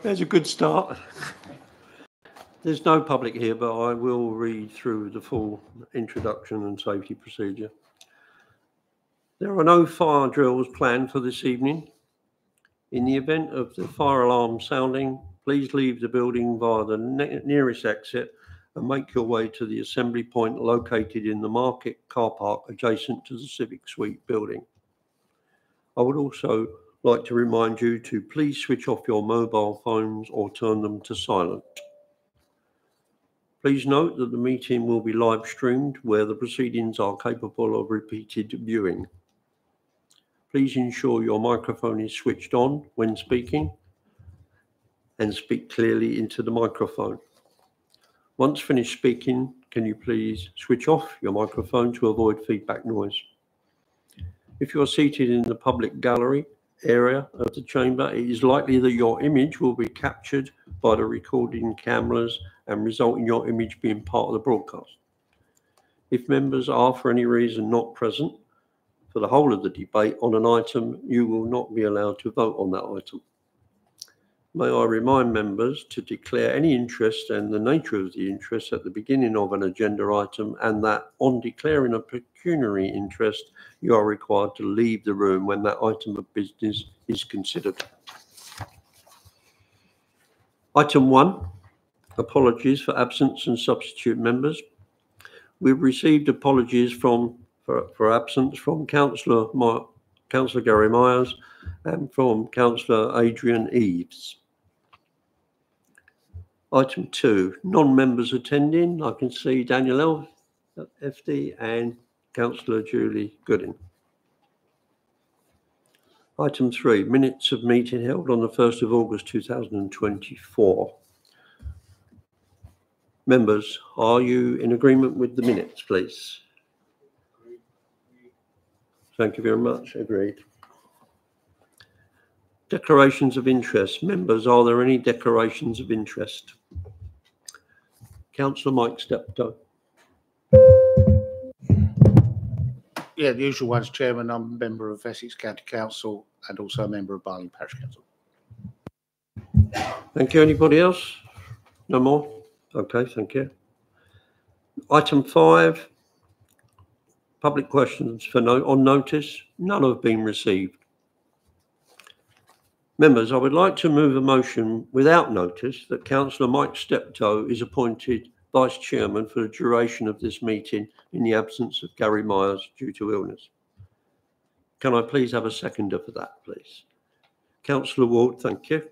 There's a good start. There's no public here, but I will read through the full introduction and safety procedure. There are no fire drills planned for this evening. In the event of the fire alarm sounding, please leave the building via the nearest exit and make your way to the assembly point located in the market car park adjacent to the Civic Suite building. I would also like to remind you to please switch off your mobile phones or turn them to silent. Please note that the meeting will be live streamed where the proceedings are capable of repeated viewing. Please ensure your microphone is switched on when speaking and speak clearly into the microphone. Once finished speaking, can you please switch off your microphone to avoid feedback noise? If you are seated in the public gallery area of the chamber, it is likely that your image will be captured by the recording cameras and result in your image being part of the broadcast. If members are for any reason not present for the whole of the debate on an item, you will not be allowed to vote on that item. May I remind members to declare any interest and the nature of the interest at the beginning of an agenda item, and that on declaring a pecuniary interest, you are required to leave the room when that item of business is considered. Item 1, apologies for absence and substitute members. We've received apologies for absence from Councillor Gary Myers and from Councillor Adrian Eves. Item 2, non-members attending. I can see Daniel FD and Councillor Julie Gooding. Item 3, minutes of meeting held on the 1st of August 2024. Members, are you in agreement with the minutes, please? Thank you very much. Agreed. Declarations of interest. Members, are there any declarations of interest? Councillor Mike Steptoe. Yeah, the usual ones, Chairman. I'm a member of Essex County Council and also a member of Barling Parish Council. Thank you. Anybody else? No more? Okay, thank you. Item 5, public questions on notice. None have been received. Members, I would like to move a motion without notice that Councillor Mike Steptoe is appointed Vice Chairman for the duration of this meeting in the absence of Gary Myers due to illness. Can I please have a seconder for that, please? Councillor Ward, thank you.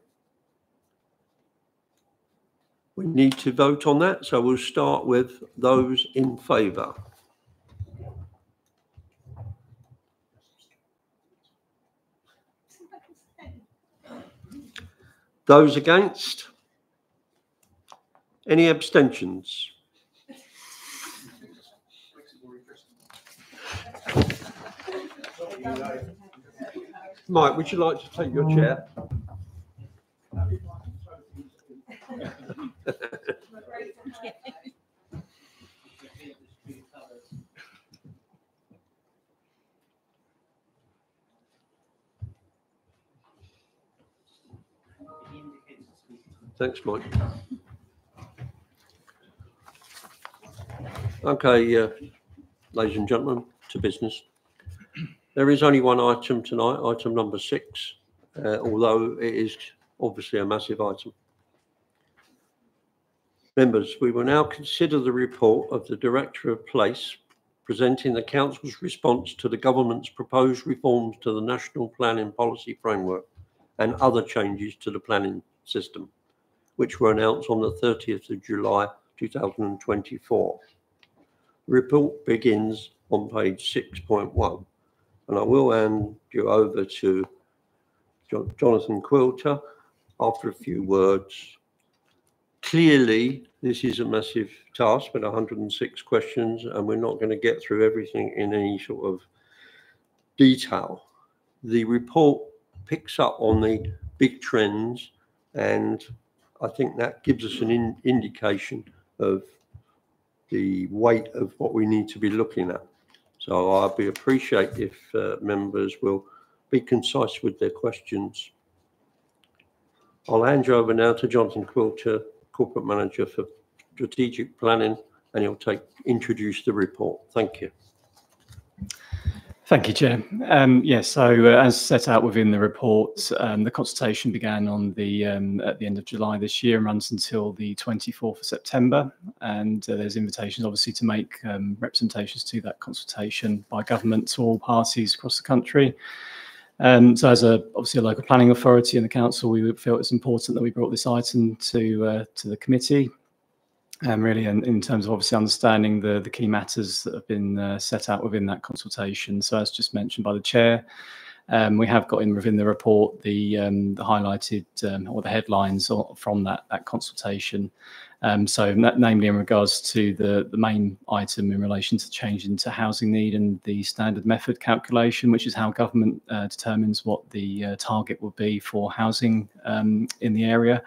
We need to vote on that, so we'll start with those in favour. Those against? Any abstentions? Mike, would you like to take your chair? Thanks, Mike. Okay, ladies and gentlemen, to business. There is only one item tonight, item number 6, although it is obviously a massive item. Members, we will now consider the report of the Director of Place presenting the Council's response to the Government's proposed reforms to the National Planning Policy Framework and other changes to the planning system, which were announced on the 30th of July 2024. The report begins on page 6.1, and I will hand you over to Jonathan Quilter after a few words. Clearly, this is a massive task with 106 questions, and we're not going to get through everything in any sort of detail. The report picks up on the big trends, and I think that gives us an indication of the weight of what we need to be looking at. So I'd appreciate if members will be concise with their questions. I'll hand you over now to Jonathan Quilter, Corporate Manager for Strategic Planning, and he'll introduce the report. Thank you. Thank you, Chair. So as set out within the report, the consultation began on at the end of July this year and runs until the 24th of September. And there's invitations, obviously, to make representations to that consultation by government to all parties across the country. So as obviously a local planning authority in the council, we feel it's important that we brought this item to the committee. Really, in terms of obviously understanding the key matters that have been set out within that consultation. So as just mentioned by the chair, we have got within the report the highlighted or the headlines from that consultation. Namely in regards to the main item in relation to change into housing need and the standard method calculation, which is how government determines what the target will be for housing in the area.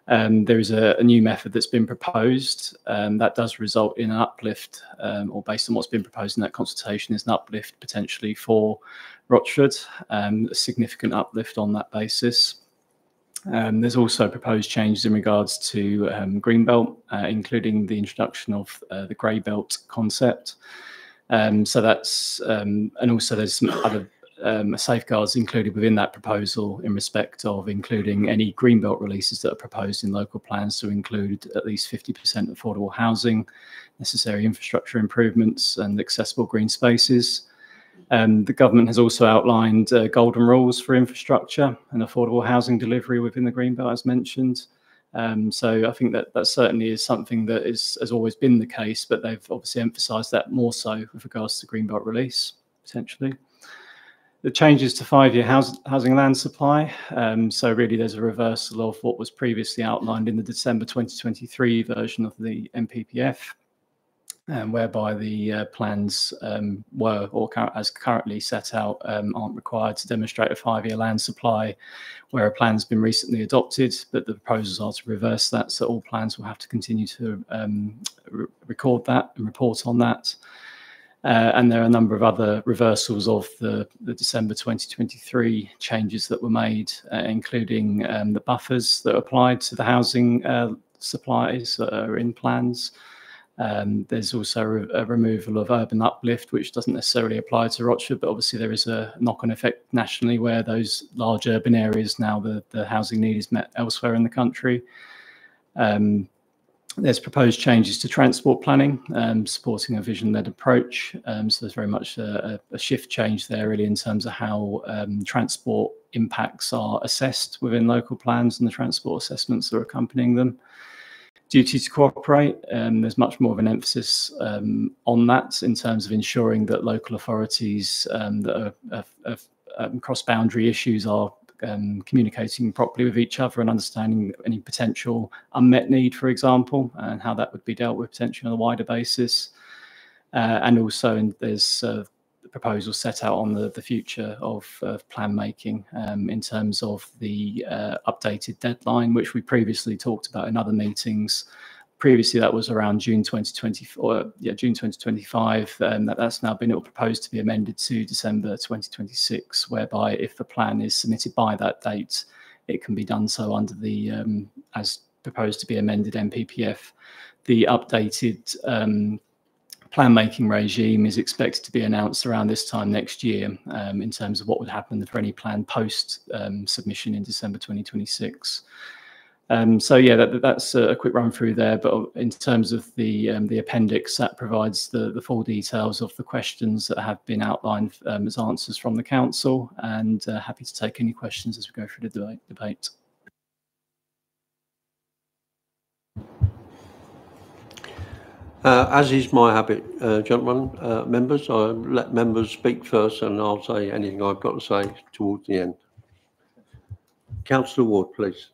There is a new method that's been proposed that does result in an uplift, or based on what's been proposed in that consultation, is an uplift potentially for Rochford, a significant uplift on that basis. There's also proposed changes in regards to Greenbelt, including the introduction of the grey belt concept. And also there's some other safeguards included within that proposal in respect of including any greenbelt releases that are proposed in local plans to include at least 50% affordable housing, necessary infrastructure improvements and accessible green spaces. The government has also outlined golden rules for infrastructure and affordable housing delivery within the greenbelt, as mentioned. So I think that certainly is something that has always been the case, but they've obviously emphasised that more so with regards to greenbelt release, potentially. The changes to 5-year housing land supply. So really there's a reversal of what was previously outlined in the December 2023 version of the MPPF, whereby the plans were, or as currently set out, aren't required to demonstrate a 5-year land supply, where a plan's been recently adopted, but the proposals are to reverse that, so all plans will have to continue to record that and report on that. And there are a number of other reversals of the December 2023 changes that were made, including the buffers that are applied to the housing supplies that are in plans. There's also a removal of urban uplift, which doesn't necessarily apply to Rochford, but obviously there is a knock-on effect nationally where those large urban areas now the housing need is met elsewhere in the country. There's proposed changes to transport planning, supporting a vision-led approach. So there's very much a shift change there, really, in terms of how transport impacts are assessed within local plans and the transport assessments that are accompanying them. Duty to cooperate, there's much more of an emphasis on that in terms of ensuring that local authorities that are cross-boundary issues are communicating properly with each other and understanding any potential unmet need, for example, and how that would be dealt with potentially on a wider basis. And also there's proposals set out on the future of plan making in terms of the updated deadline, which we previously talked about in other meetings. Previously, that was around June 2024, June 2025. That's now been proposed to be amended to December 2026, whereby if the plan is submitted by that date, it can be done so under the, as proposed to be amended MPPF. The updated plan making regime is expected to be announced around this time next year in terms of what would happen for any plan post submission in December 2026. So yeah, that's a quick run through there. But in terms of the appendix, that provides the full details of the questions that have been outlined as answers from the council, and happy to take any questions as we go through the debate. As is my habit, gentlemen, members, I let members speak first, and I'll say anything I've got to say towards the end. Councillor Ward, please.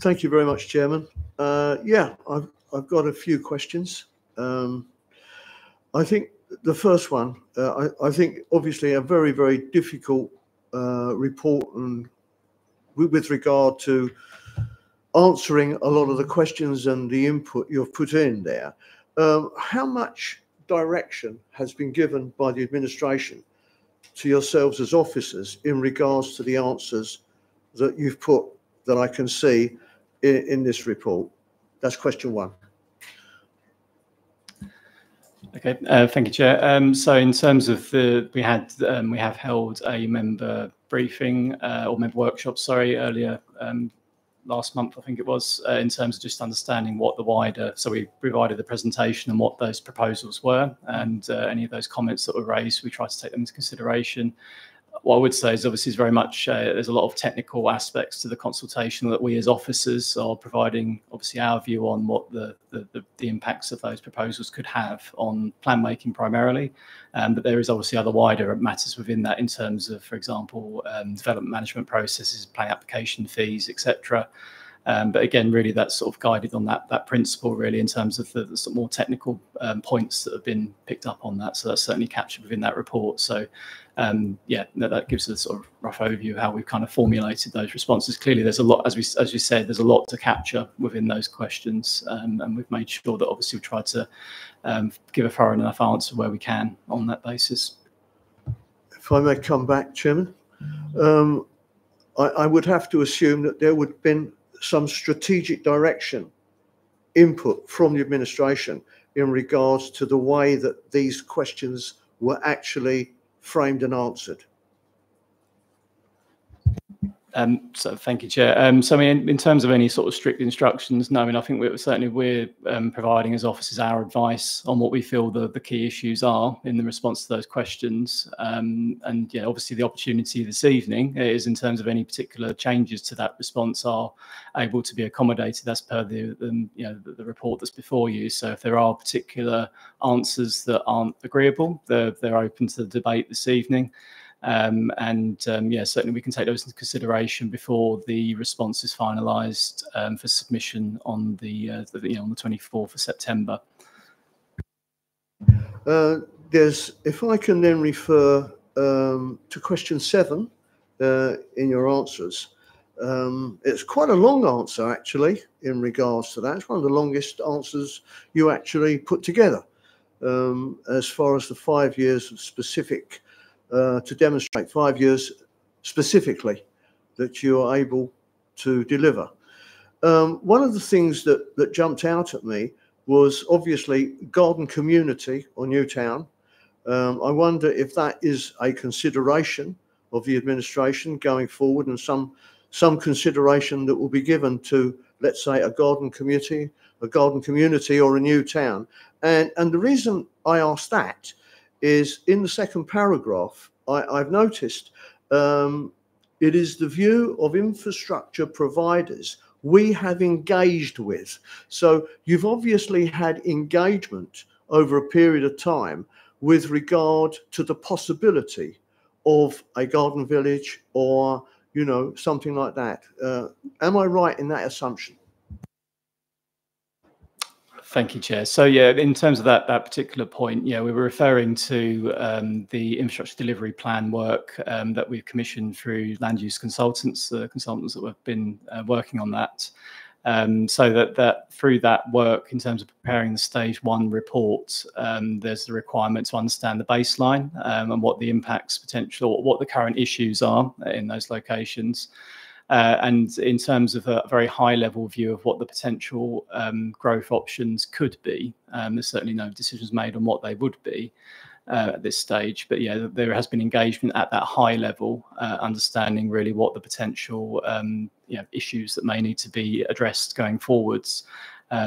Thank you very much, Chairman. Yeah, I've got a few questions. I think the first one, I think obviously a very, very difficult report and with regard to answering a lot of the questions and the input you've put in there. How much direction has been given by the administration to yourselves as officers in regards to the answers that you've put that I can see in this report? That's question one. Okay, thank you, Chair. So in terms of we have held a member briefing or member workshop, sorry, earlier last month, I think it was, in terms of just understanding what the wider. So we provided the presentation and what those proposals were, and any of those comments that were raised, we tried to take them into consideration. What I would say is obviously it's very much, there's a lot of technical aspects to the consultation that we as officers are providing, obviously our view on what the impacts of those proposals could have on plan making primarily. But there is obviously other wider matters within that in terms of, for example, development management processes, plan application fees, etc. But again, really that's sort of guided on that principle really in terms of the sort of more technical points that have been picked up on that. So that's certainly captured within that report. So yeah, that gives us a sort of rough overview of how we've kind of formulated those responses. Clearly there's a lot, as you said, there's a lot to capture within those questions, and we've made sure that obviously we've tried to give a thorough enough answer where we can on that basis. If I may come back, Chairman, I would have to assume that there would have been some strategic direction input from the administration in regards to the way that these questions were actually framed and answered. So thank you, Chair. So I mean, in terms of any sort of strict instructions, no, I mean, I think we're providing as officers our advice on what we feel the key issues are in the response to those questions. And yeah, obviously the opportunity this evening is in terms of any particular changes to that response are able to be accommodated as per the report that's before you. So if there are particular answers that aren't agreeable, they're open to the debate this evening. Yeah, certainly we can take those into consideration before the response is finalised for submission on the 24th of September. If I can then refer to question 7 in your answers, it's quite a long answer actually in regards to that. It's one of the longest answers you actually put together as far as the 5 years of specific. To demonstrate 5 years specifically that you are able to deliver. One of the things that jumped out at me was obviously garden community or Newtown. I wonder if that is a consideration of the administration going forward and some consideration that will be given to, let's say, a garden community or a new town. And the reason I ask that is in the second paragraph, I've noticed it is the view of infrastructure providers we have engaged with. So you've obviously had engagement over a period of time with regard to the possibility of a garden village or, you know, something like that. Am I right in that assumption? Thank you, Chair. So yeah, in terms of that particular point, yeah, we were referring to the infrastructure delivery plan work that we've commissioned through land use consultants, the consultants that have been working on that. So that through that work, in terms of preparing the stage 1 report, there's the requirement to understand the baseline and what the impacts potential, what the current issues are in those locations. And in terms of a very high level view of what the potential growth options could be, there's certainly no decisions made on what they would be at this stage. But yeah, there has been engagement at that high level, understanding really what the potential issues that may need to be addressed going forwards.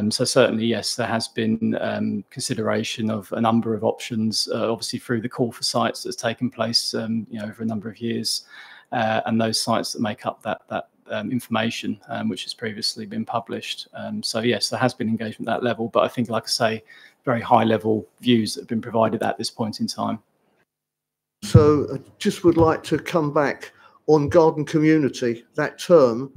So certainly, yes, there has been consideration of a number of options, obviously through the call for sites that's taken place over a number of years. And those sites that make up that information, which has previously been published. So yes, there has been engagement at that level, but I think, like I say, very high level views that have been provided at this point in time. So I just would like to come back on garden community, that term.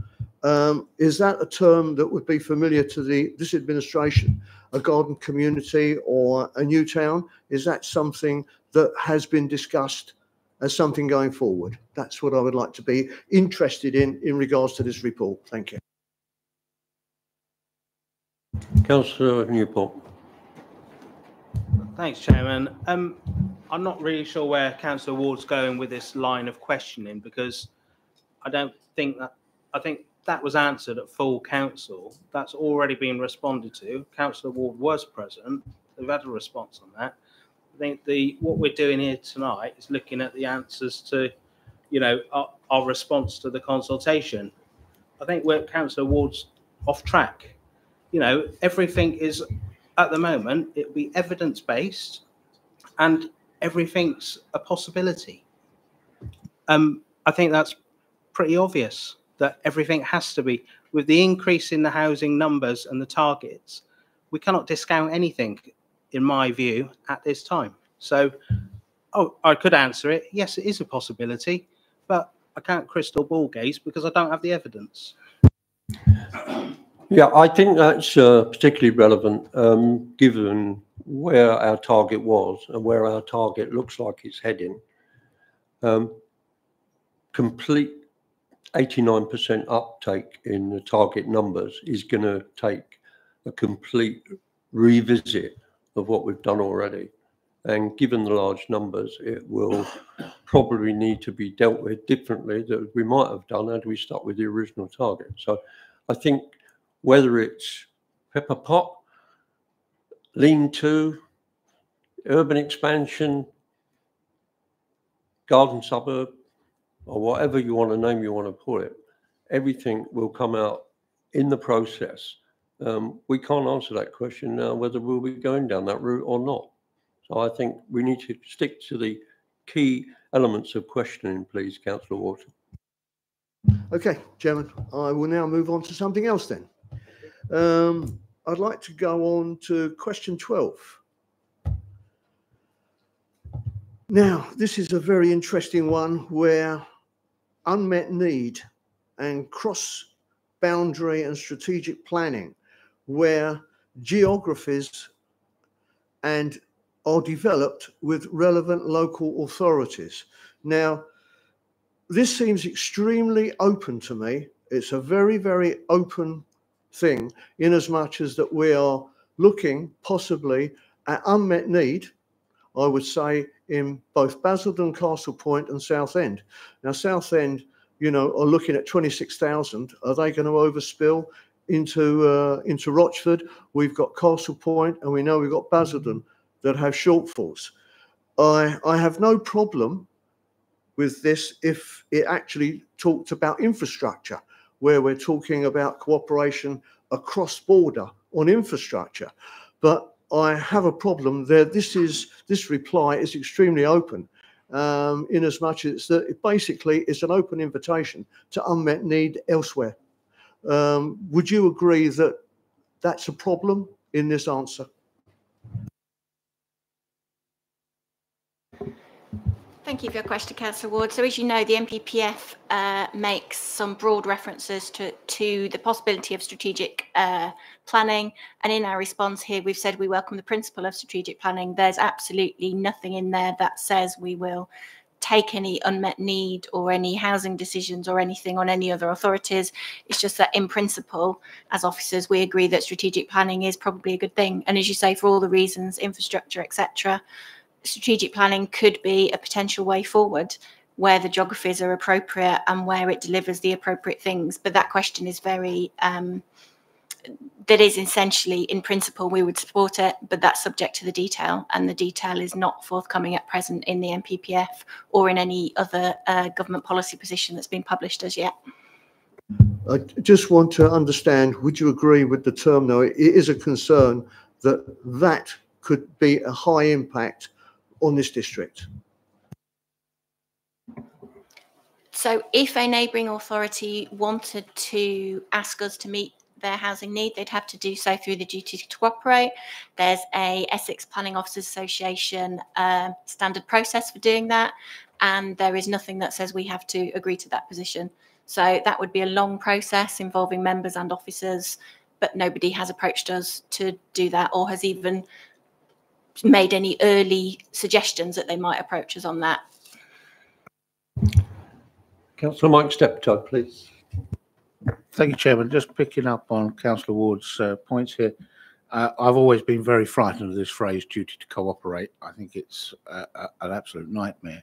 Is that a term that would be familiar to this administration, a garden community or a new town? Is that something that has been discussed as something going forward? That's what I would like to be interested in regards to this report. Thank you. Councillor Newport. Thanks, Chairman. I'm not really sure where Councillor Ward's going with this line of questioning, because I don't think that was answered at full council. That's already been responded to. Councillor Ward was present. They've had a response on that. I think what we're doing here tonight is looking at the answers to, our response to the consultation. I think where Councillor Ward's off track. Everything is, at the moment, it'll be evidence-based and everything's a possibility. I think that's pretty obvious that everything has to be, with the increase in the housing numbers and the targets, we cannot discount anything, in my view, at this time. So, I could answer it. Yes, it is a possibility, but I can't crystal ball gaze because I don't have the evidence. Yeah, I think that's particularly relevant given where our target was and where our target looks like it's heading. Complete 89% uptake in the target numbers is going to take a complete revisit of what we've done already. And given the large numbers, it will probably need to be dealt with differently than we might have done had we stuck with the original target. So I think whether it's pepper pot, lean-to, urban expansion, garden suburb, or whatever you want to put it, everything will come out in the process. We can't answer that question now, whether we'll be going down that route or not. So I think we need to stick to the key elements of questioning, please, Councillor Wharton. Okay, Chairman, I will now move on to something else then. I'd like to go on to question 12. Now, this is a very interesting one where unmet need and cross-boundary and strategic planning, where geographies and are developed with relevant local authorities. Now, this seems extremely open to me. It's a very, very open thing, in as much as that we are looking possibly at unmet need, I would say, in both Basildon, Castle Point and Southend. Now, Southend, are looking at 26,000. Are they going to overspill into Rochford? We've got Castle Point and we know we've got Basildon that have shortfalls. I have no problem with this if it actually talked about infrastructure, where we're talking about cooperation across border on infrastructure. But I have a problem there. This reply is extremely open, in as much as that it basically is an open invitation to unmet need elsewhere. Would you agree that that's a problem in this answer? Thank you for your question, Councillor Ward. So as you know, the NPPF makes some broad references to the possibility of strategic planning. And in our response here, we've said we welcome the principle of strategic planning. There's absolutely nothing in there that says we will take any unmet need or any housing decisions or anything on any other authorities. It's just that in principle, as officers, we agree that strategic planning is probably a good thing. And as you say, for all the reasons, infrastructure, etc., strategic planning could be a potential way forward where the geographies are appropriate and where it delivers the appropriate things. But that question is very, that is essentially, in principle, we would support it, but that's subject to the detail, and the detail is not forthcoming at present in the NPPF or in any other government policy position that's been published as yet. I just want to understand, would you agree with the term, though? It is a concern that could be a high impact on this district. So if a neighbouring authority wanted to ask us to meet their housing need, they'd have to do so through the duty to cooperate. There's a Essex Planning Officers Association standard process for doing that, and there is nothing that says we have to agree to that position. So that would be a long process involving members and officers, but nobody has approached us to do that or has even made any early suggestions that they might approach us on that. Councillor Mike Steptoe, please. Thank you, Chairman. Just picking up on Councillor Ward's points here. I've always been very frightened of this phrase, duty to cooperate. I think it's an absolute nightmare.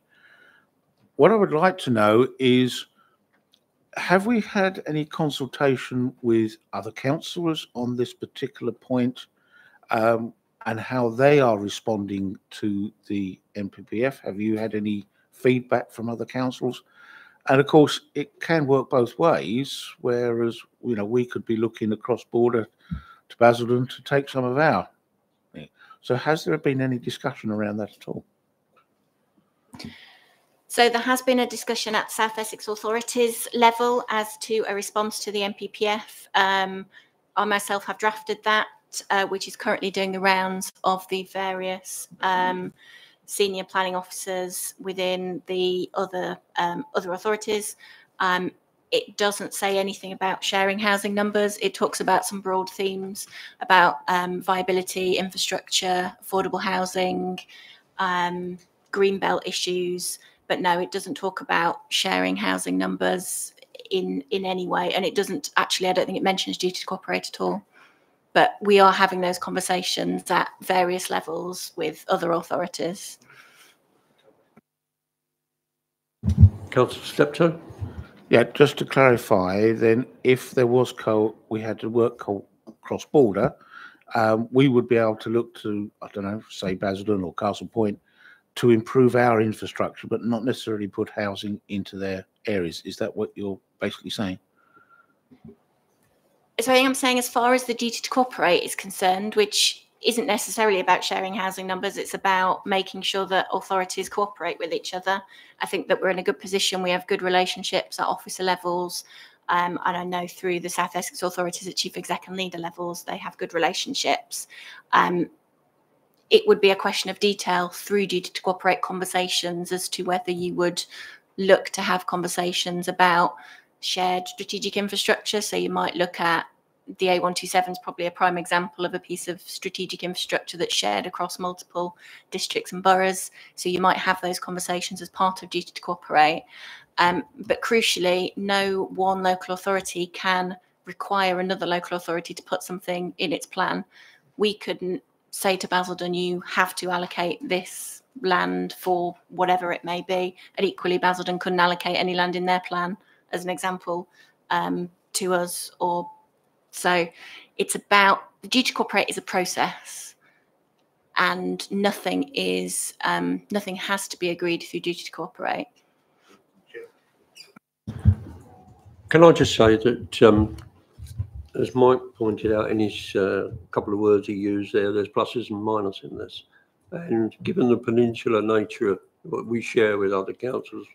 What I would like to know is, have we had any consultation with other councillors on this particular point, and how they are responding to the MPPF? Have you had any feedback from other councils? And of course, it can work both ways, whereas, you know, we could be looking across border to Basildon to take some of our. So has there been any discussion around that at all? So there has been a discussion at South Essex authorities level as to a response to the MPPF. I myself have drafted that, which is currently doing the rounds of the various senior planning officers within the other authorities. It doesn't say anything about sharing housing numbers. It talks about some broad themes about viability, infrastructure, affordable housing, greenbelt issues. But no, it doesn't talk about sharing housing numbers in any way. And it doesn't actually, I don't think it mentions duty to cooperate at all. But we are having those conversations at various levels with other authorities. Councillor Steptoe? Yeah, just to clarify, then, if there was we had to work cross border, we would be able to look to, I don't know, say Basildon or Castle Point, to improve our infrastructure, but not necessarily put housing into their areas. Is that what you're basically saying? So I am saying, as far as the duty to cooperate is concerned, which isn't necessarily about sharing housing numbers, it's about making sure that authorities cooperate with each other. I think that we're in a good position. We have good relationships at officer levels. And I know through the South Essex authorities at chief exec and leader levels, they have good relationships. It would be a question of detail through duty to cooperate conversations as to whether you would look to have conversations about shared strategic infrastructure. So you might look at the A127 is probably a prime example of a piece of strategic infrastructure that's shared across multiple districts and boroughs. So you might have those conversations as part of duty to cooperate. But crucially, no one local authority can require another local authority to put something in its plan. We couldn't say to Basildon, you have to allocate this land for whatever it may be. And equally, Basildon couldn't allocate any land in their plan, as an example, to us. Or so it's about, the duty to cooperate is a process, and nothing has to be agreed through duty to cooperate. Can I just say that, as Mike pointed out in his couple of words he used there, there's pluses and minuses in this. And given the peninsular nature of what we share with other councils,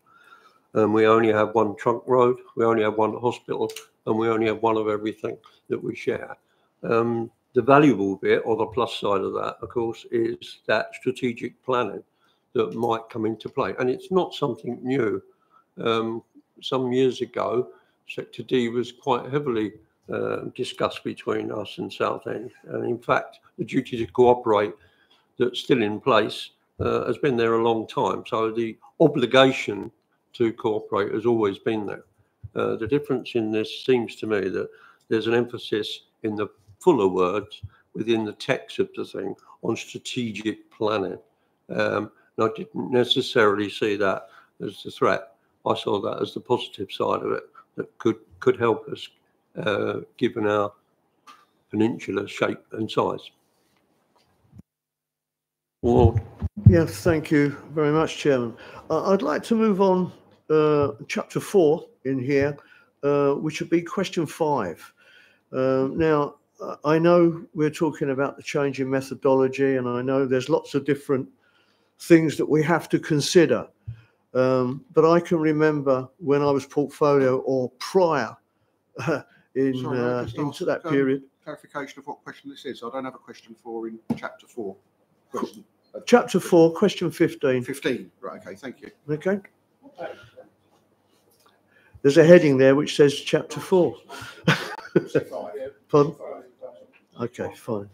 we only have one trunk road, we only have one hospital, and we only have one of everything that we share. The valuable bit, or the plus side of that, of course, is that strategic planning that might come into play. And it's not something new. Some years ago, Sector D was quite heavily discussed between us and Southend. And in fact, the duty to cooperate that's still in place has been there a long time. So the obligation to cooperate has always been there. The difference in this seems to me that there's an emphasis in the fuller words within the text of the thing on strategic planning. And I didn't necessarily see that as the threat. I saw that as the positive side of it that could help us given our peninsula shape and size. Ward. Yes, thank you very much, Chairman. I'd like to move on chapter 4 in here, which would be question 5. Now, I know we're talking about the change in methodology, and I know there's lots of different things that we have to consider. But I can remember when I was portfolio or prior into that period. Clarification of what question this is. I don't have a question 4 in chapter 4. Chapter 4, question 15. 15, right, okay, thank you. Okay. There's a heading there which says chapter 4. Pardon? Okay, fine.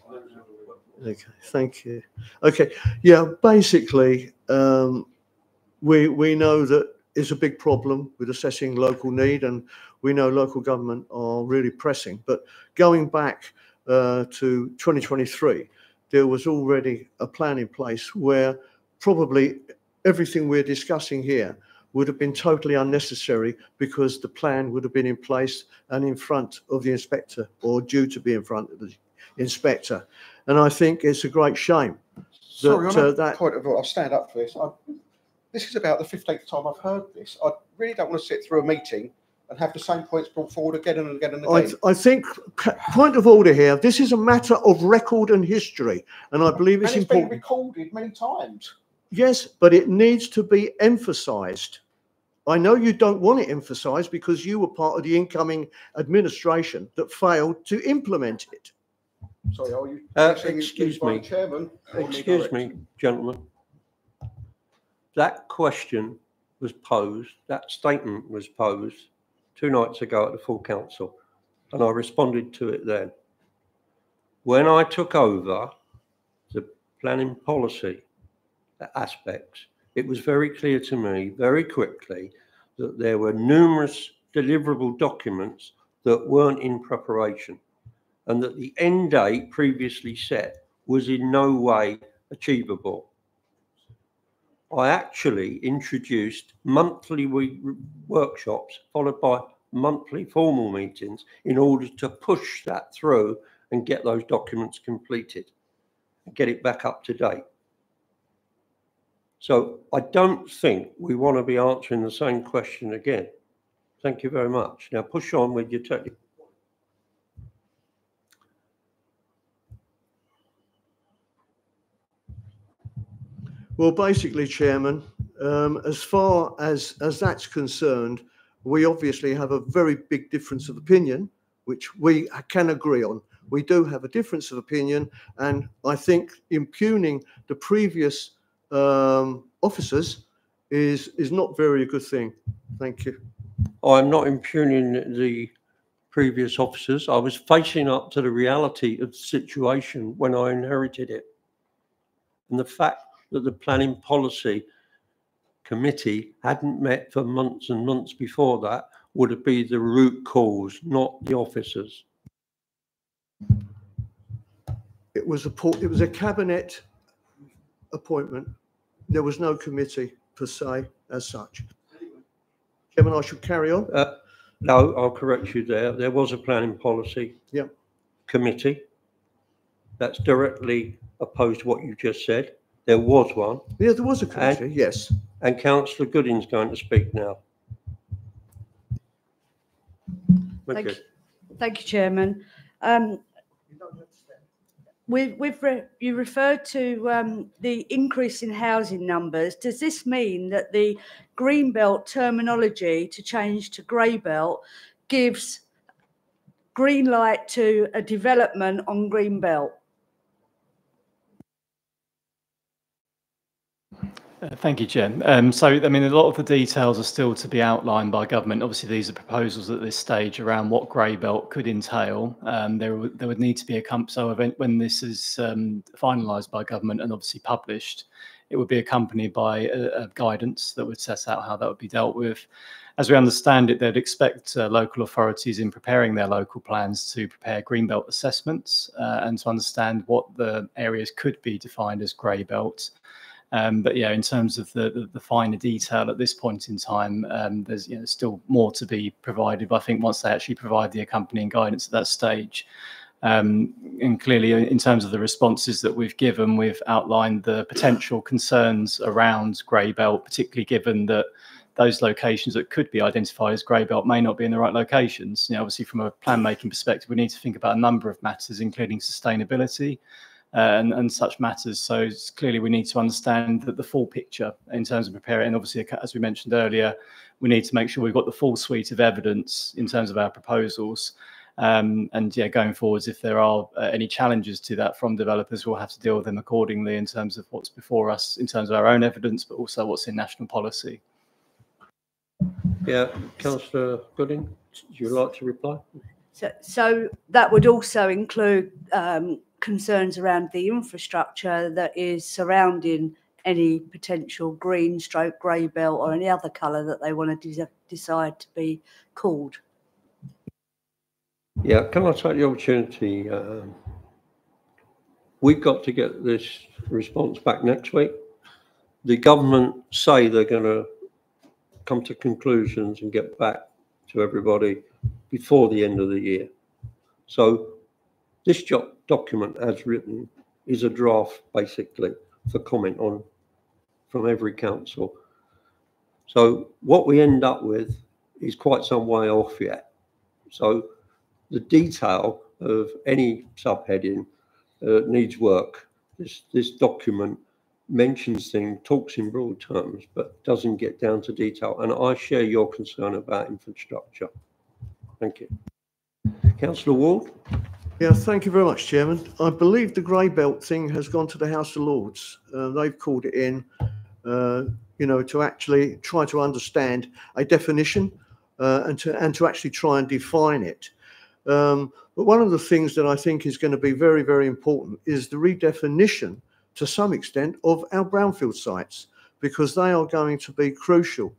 Okay, thank you. Okay, yeah, basically, we know that it's a big problem with assessing local need, and we know local government are really pressing. But going back to 2023, there was already a plan in place where probably everything we're discussing here would have been totally unnecessary, because the plan would have been in place and in front of the inspector, or due to be in front of the inspector. And I think it's a great shame. Sorry, that, on a that point of, I'll stand up for this. This is about the 15th time I've heard this. I really don't want to sit through a meeting and have the same points brought forward again and again and again. I think, point of order here, this is a matter of record and history, and I believe it's important. Been recorded many times. Yes, but it needs to be emphasised. I know you don't want it emphasised because you were part of the incoming administration that failed to implement it. Sorry, are you? Excuse me. Chairman. Excuse me, gentlemen. That question was posed, that statement was posed 2 nights ago at the full council, and I responded to it then. When I took over the planning policy aspects, it was very clear to me very quickly that there were numerous deliverable documents that weren't in preparation, and that the end date previously set was in no way achievable. I actually introduced monthly workshops followed by monthly formal meetings in order to push that through and get those documents completed and get it back up to date. So I don't think we want to be answering the same question again. Thank you very much. Now push on with your technical. Well, basically, Chairman, as far as that's concerned, we obviously have a very big difference of opinion, which we can agree on. We do have a difference of opinion, and I think impugning the previous officers is not very a good thing. Thank you. I'm not impugning the previous officers. I was facing up to the reality of the situation when I inherited it. And the fact that the planning policy committee hadn't met for months and months before that would have been the root cause, not the officers. It was a cabinet appointment. There was no committee per se as such. Chairman, I should carry on. No, I'll correct you there. There was a planning policy committee. That's directly opposed to what you just said. There was one. Yeah, there was a committee, yes. And Councillor Gooding's going to speak now. Thank you, Chairman. You referred to the increase in housing numbers. Does this mean that the Greenbelt terminology to change to grey belt gives green light to a development on Greenbelt? Thank you, Jen. So, I mean, a lot of the details are still to be outlined by government. Obviously, these are proposals at this stage around what grey belt could entail. There would need to be when this is finalised by government and obviously published, it would be accompanied by a guidance that would set out how that would be dealt with. As we understand it, they'd expect local authorities in preparing their local plans to prepare greenbelt assessments and to understand what the areas could be defined as grey belt. But yeah, in terms of the finer detail at this point in time, there's still more to be provided. But I think once they actually provide the accompanying guidance at that stage, and clearly in terms of the responses that we've given, we've outlined the potential concerns around grey belt, particularly given that those locations that could be identified as grey belt may not be in the right locations. Obviously from a plan making perspective, we need to think about a number of matters, including sustainability. And such matters. So clearly we need to understand that the full picture in terms of preparing. And obviously, as we mentioned earlier, we need to make sure we've got the full suite of evidence in terms of our proposals. And yeah, going forwards, if there are any challenges to that from developers, we'll have to deal with them accordingly in terms of what's before us, in terms of our own evidence, but also what's in national policy. Yeah, Councillor Gooding, would you like to reply? So that would also include concerns around the infrastructure that is surrounding any potential green stroke grey belt or any other colour that they want to decide to be called. Yeah, can I take the opportunity? We've got to get this response back next week. The government say they're going to come to conclusions and get back to everybody before the end of the year. So this document as written is a draft basically for comment on from every council. So what we end up with is quite some way off yet. So the detail of any subheading needs work. This document mentions things, talks in broad terms, but doesn't get down to detail. And I share your concern about infrastructure. Thank you. Councillor Ward. Yeah, thank you very much, Chairman. I believe the grey belt thing has gone to the House of Lords. They've called it in, you know, to actually try to understand a definition and to actually try and define it. But one of the things that I think is going to be very, very important is the redefinition, to some extent, of our brownfield sites, because they are going to be crucial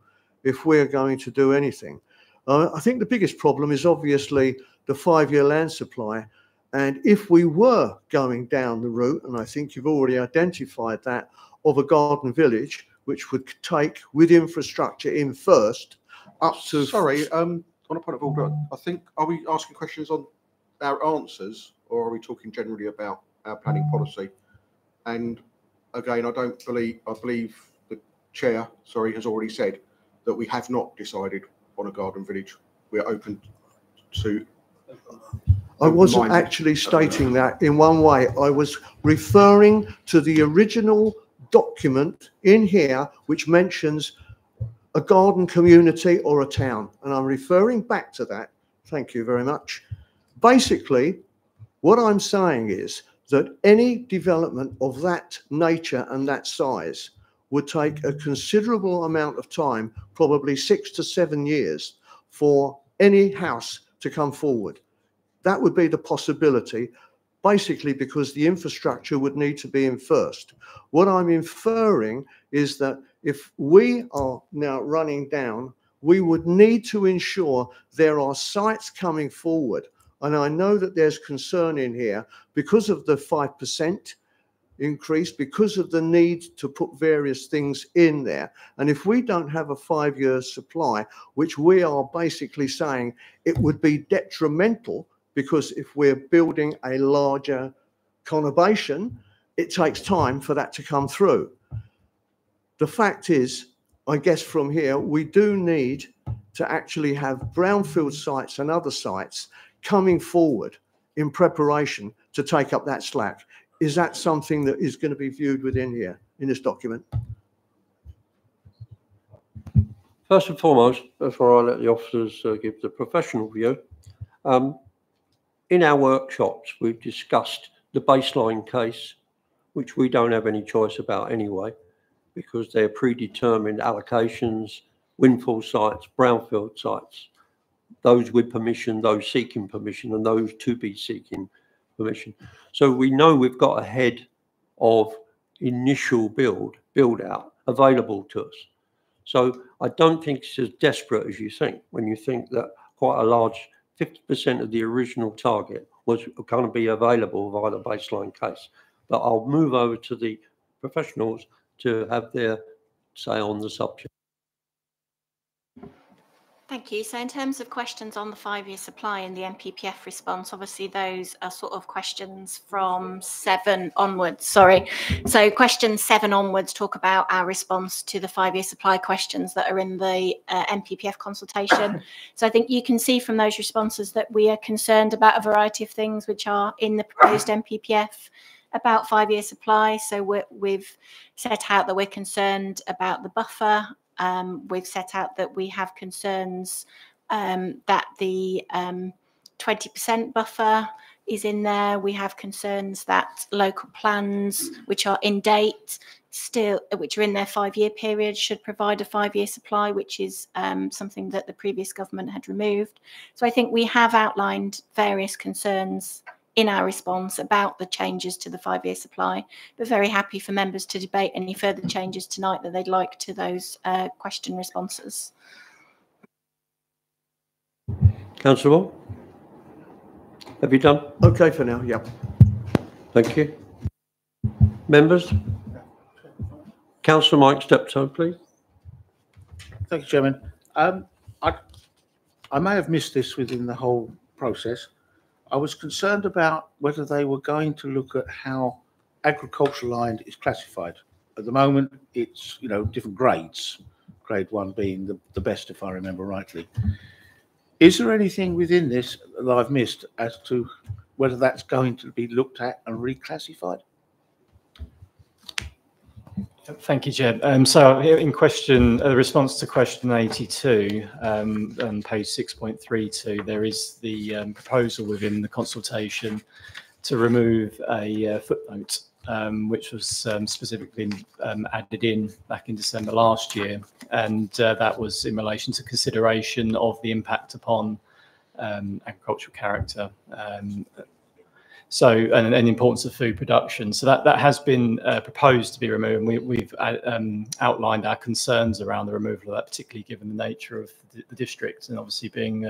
if we're going to do anything. I think the biggest problem is obviously the 5-year land supply. And if we were going down the route, and I think you've already identified that, of a garden village, which would take with infrastructure in first up to... Sorry, on a point of order, I think, are we asking questions on our answers, or are we talking generally about our planning policy? And again, I believe the chair, sorry, has already said that we have not decided on a garden village. We're open to... I wasn't actually stating that in one way. I was referring to the original document in here, which mentions a garden community or a town. And I'm referring back to that. Thank you very much. Basically, what I'm saying is that any development of that nature and that size would take a considerable amount of time, probably 6 to 7 years, for any house to come forward. That would be the possibility, basically because the infrastructure would need to be in first. What I'm inferring is that if we are now running down, we would need to ensure there are sites coming forward. And I know that there's concern in here because of the 5% increase, because of the need to put various things in there. And if we don't have a 5-year supply, which we are basically saying it would be detrimental, because if we're building a larger conurbation, it takes time for that to come through. The fact is, I guess from here, we do need to actually have brownfield sites and other sites coming forward in preparation to take up that slack. Is that something that is going to be viewed within here, in this document? First and foremost, before I let the officers give the professional view, in our workshops, we've discussed the baseline case, which we don't have any choice about anyway, because they're predetermined allocations, windfall sites, brownfield sites, those with permission, those seeking permission, and those to be seeking permission. So we know we've got a head of initial build out available to us. So I don't think it's as desperate as you think when you think that quite a large 50% of the original target was going to be available via the baseline case. But I'll move over to the professionals to have their say on the subject. Thank you. So in terms of questions on the 5-year supply and the MPPF response, obviously those are sort of questions from 7 onwards. Sorry. So questions 7 onwards talk about our response to the 5-year supply questions that are in the MPPF consultation. So I think you can see from those responses that we are concerned about a variety of things which are in the proposed MPPF about 5-year supply. So we've set out that we're concerned about the buffer. We've set out that we have concerns that the 20% buffer is in there. We have concerns that local plans, which are in date, which are in their 5-year period, should provide a 5-year supply, which is something that the previous government had removed. So I think we have outlined various concerns in our response about the changes to the 5-year supply, but very happy for members to debate any further changes tonight that they'd like to those question responses. Councillor Wall, have you done? Okay for now, yeah. Thank you. Members? Councillor Mike Steptoe, please. Thank you, Chairman. I may have missed this within the whole process. I was concerned about whether they were going to look at how agricultural land is classified. At the moment, it's, you know, different grades, grade 1 being the best, if I remember rightly. Is there anything within this that I've missed as to whether that's going to be looked at and reclassified? Thank you, Jeb. So here in question, response to question 82, on page 6.32, there is the proposal within the consultation to remove a footnote, which was specifically added in back in December last year, and that was in relation to consideration of the impact upon agricultural character. So, and the importance of food production. So that has been proposed to be removed. And we've outlined our concerns around the removal of that, particularly given the nature of the district and obviously being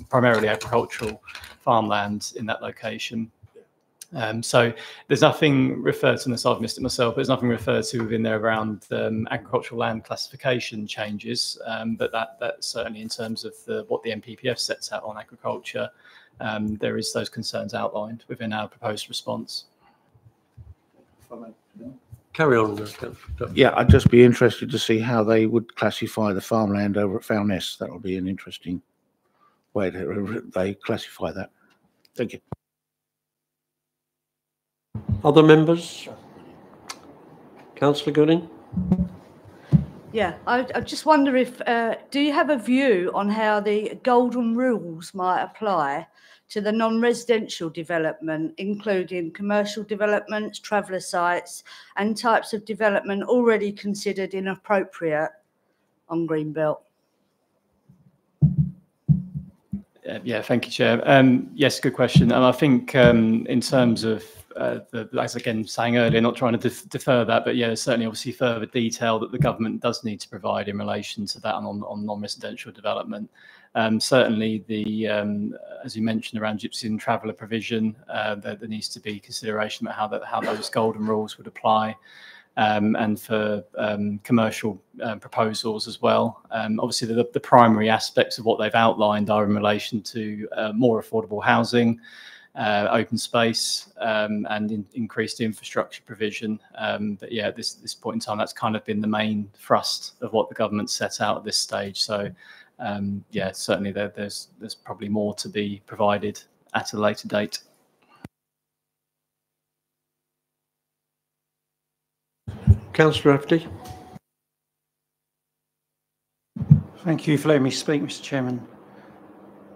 primarily agricultural farmland in that location. So there's nothing referred to, unless I've missed it myself, there's nothing referred to within there around agricultural land classification changes, but that certainly in terms of what the NPPF sets out on agriculture, there is those concerns outlined within our proposed response. Carry on. Yeah, I'd just be interested to see how they would classify the farmland over at Foulness. That would be an interesting way they classify that. Thank you. Other members? Councillor Gooding? Yeah, I just wonder if, do you have a view on how the golden rules might apply to the non-residential development, including commercial developments, traveller sites, and types of development already considered inappropriate on Greenbelt? Yeah, thank you, Chair. Yes, good question. And I think in terms of as again saying earlier, not trying to defer that, but yeah, there's certainly obviously further detail that the government does need to provide in relation to that on non-residential development. Certainly as you mentioned around gypsy and traveller provision, there needs to be consideration about how those golden rules would apply. And for commercial proposals as well. Obviously, the primary aspects of what they've outlined are in relation to more affordable housing, open space, and increased infrastructure provision. But yeah, at this point in time, that's kind of been the main thrust of what the government set out at this stage. So yeah, certainly there's probably more to be provided at a later date. Councillor Rafferty. Thank you for letting me speak, Mr. Chairman.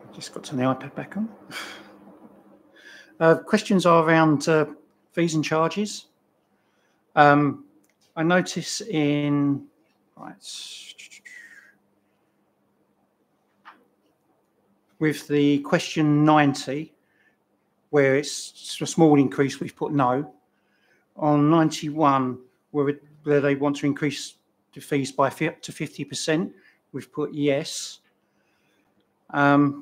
I've just got to turn the iPad back on. Questions are around fees and charges. I notice with the question 90, where it's a small increase, we've put no. On 91, where they want to increase the fees by up to 50%, we've put yes. Not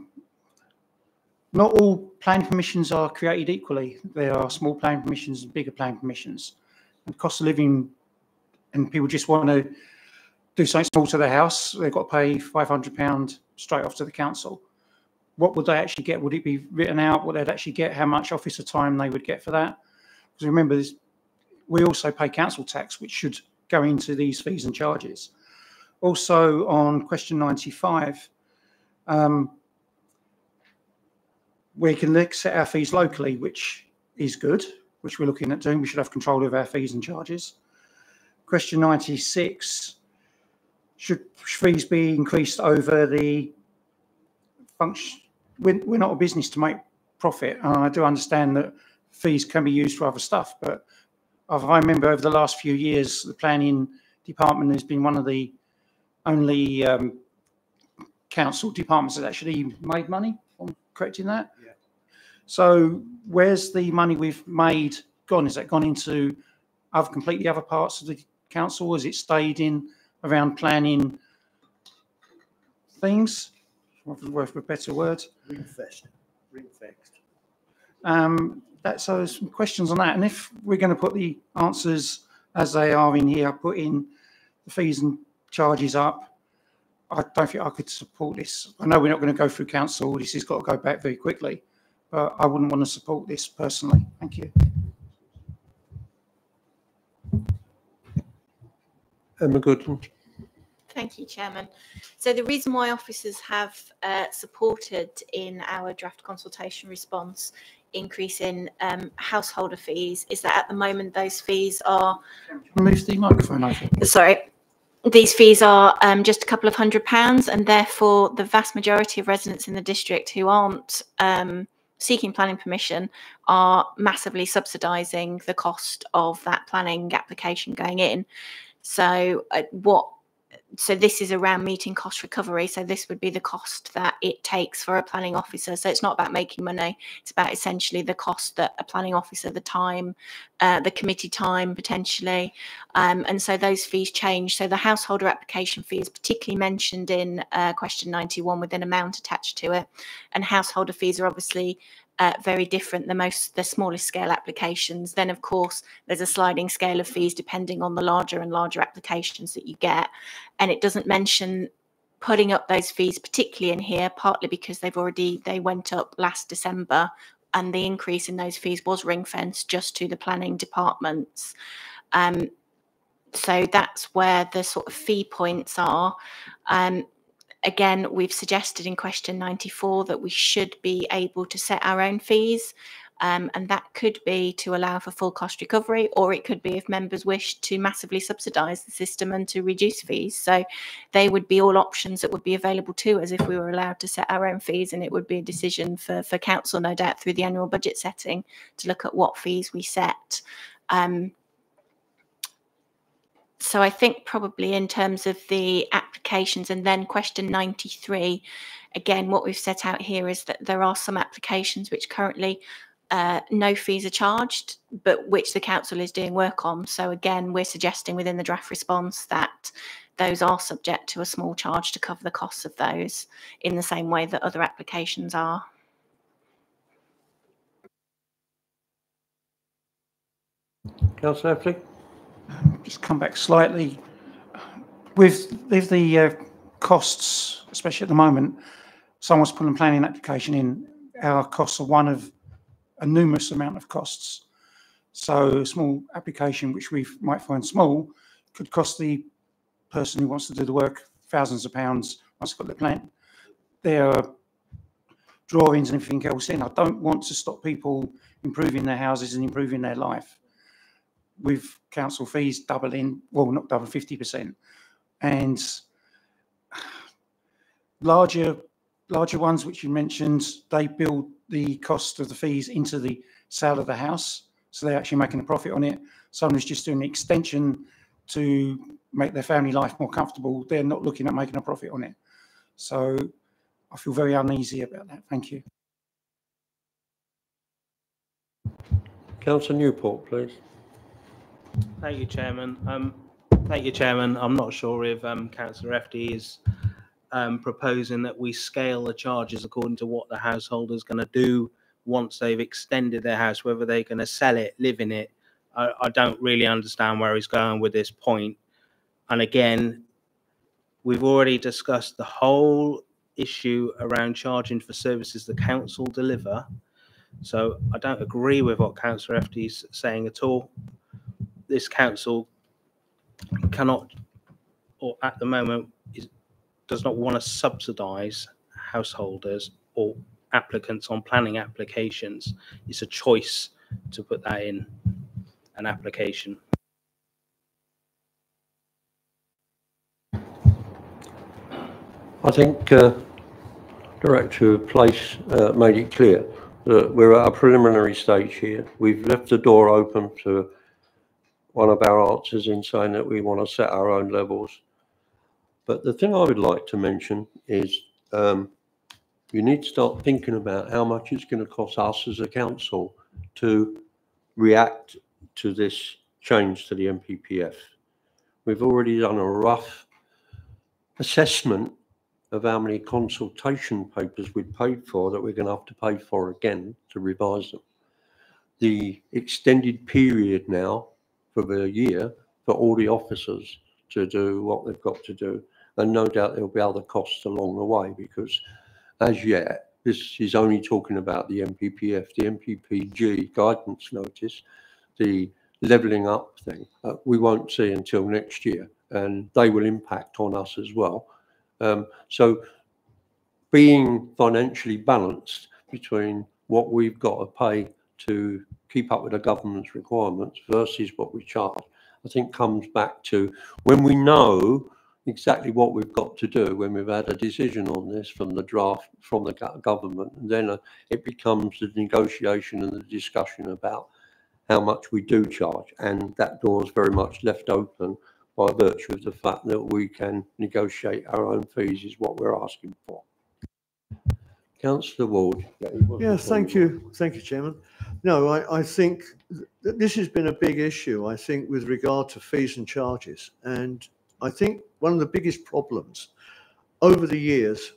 all planning permissions are created equally. There are small planning permissions and bigger planning permissions. And cost of living, and people just want to do something small to their house, they've got to pay £500 straight off to the council. What would they actually get? Would it be written out what they'd actually get, how much officer time they would get for that? Because remember, we also pay council tax, which should go into these fees and charges. Also on question 95, we can set our fees locally, which is good, which we're looking at doing. We should have control of our fees and charges. Question 96, should fees be increased over the function? We're not a business to make profit. And I do understand that fees can be used for other stuff, but I remember over the last few years, the planning department has been one of the only council departments that actually made money. I'm correct in that? Yeah. So where's the money we've made gone? Has that gone into completely other parts of the council? Has it stayed in around planning things? Worth a better word. Ring-fenced. So there's some questions on that, and if we're going to put the answers as they are in here, put in the fees and charges up, I don't think I could support this. I know we're not going to go through council. This has got to go back very quickly, but I wouldn't want to support this personally. Thank you. Emma Goodman. Thank you, Chairman. So the reason why officers have supported in our draft consultation response increase in householder fees is that at the moment those fees are... Move the microphone over. Sorry. These fees are just a couple of £100, and therefore the vast majority of residents in the district who aren't seeking planning permission are massively subsidising the cost of that planning application going in. So so this is around meeting cost recovery. So this would be the cost that it takes for a planning officer. So it's not about making money. It's about essentially the cost that a planning officer, the time, the committee time potentially. And so those fees change. So the householder application fee is particularly mentioned in question 91 with an amount attached to it. And householder fees are obviously very different, the smallest scale applications. Then of course there's a sliding scale of fees depending on the larger and larger applications that you get, and it doesn't mention putting up those fees particularly in here, partly because they went up last December and the increase in those fees was ring fenced just to the planning departments. So that's where the sort of fee points are. Again, we've suggested in question 94 that we should be able to set our own fees, and that could be to allow for full cost recovery, or it could be if members wish to massively subsidise the system and to reduce fees. So they would be all options that would be available to us if we were allowed to set our own fees, and it would be a decision for council, no doubt, through the annual budget setting to look at what fees we set. So I think probably in terms of the applications, and then question 93, again, what we've set out here is that there are some applications which currently no fees are charged, but which the council is doing work on. So again, we're suggesting within the draft response that those are subject to a small charge to cover the costs of those in the same way that other applications are. Councillor Heffley. Just come back slightly. With the costs, especially at the moment, someone's putting a planning application in, our costs are one of a numerous amount of costs. So a small application, which we might find small, could cost the person who wants to do the work thousands of pounds once they've got the plan. There are drawings and everything else in. I don't want to stop people improving their houses and improving their life with council fees doubling, well, not double, 50%, and larger ones which you mentioned, they build the cost of the fees into the sale of the house, so they're actually making a profit on it. Someone who's just doing an extension to make their family life more comfortable, they're not looking at making a profit on it. So I feel very uneasy about that. Thank you. Councillor Newport, please. Thank you, Chairman. I'm not sure if Councillor FD is proposing that we scale the charges according to what the householder is going to do once they've extended their house, whether they're going to sell it, live in it. I don't really understand where he's going with this point. And again, we've already discussed the whole issue around charging for services the council deliver. So I don't agree with what Councillor FD is saying at all. This council cannot, or at the moment, does not want to subsidise householders or applicants on planning applications. It's a choice to put that in an application. I think Director of Place made it clear that we're at a preliminary stage here. We've left the door open to one of our answers in saying that we want to set our own levels. But the thing I would like to mention is you need to start thinking about how much it's going to cost us as a council to react to this change to the MPPF. We've already done a rough assessment of how many consultation papers we've paid for that we're going to have to pay for again to revise them. The extended period now for the year for all the officers to do what they've got to do. And no doubt there'll be other costs along the way, because as yet, this is only talking about the MPPF, the MPPG guidance notice, the levelling up thing. We won't see until next year, and they will impact on us as well. So being financially balanced between what we've got to pay to keep up with the government's requirements versus what we charge, I think comes back to when we know exactly what we've got to do, when we've had a decision on this from the draft from the government, and then it becomes the negotiation and the discussion about how much we do charge, and that door is very much left open by virtue of the fact that we can negotiate our own fees is what we're asking for. Councillor Ward. Yeah, thank you, Chairman. No, I think that this has been a big issue, I think, with regard to fees and charges. And I think one of the biggest problems over the years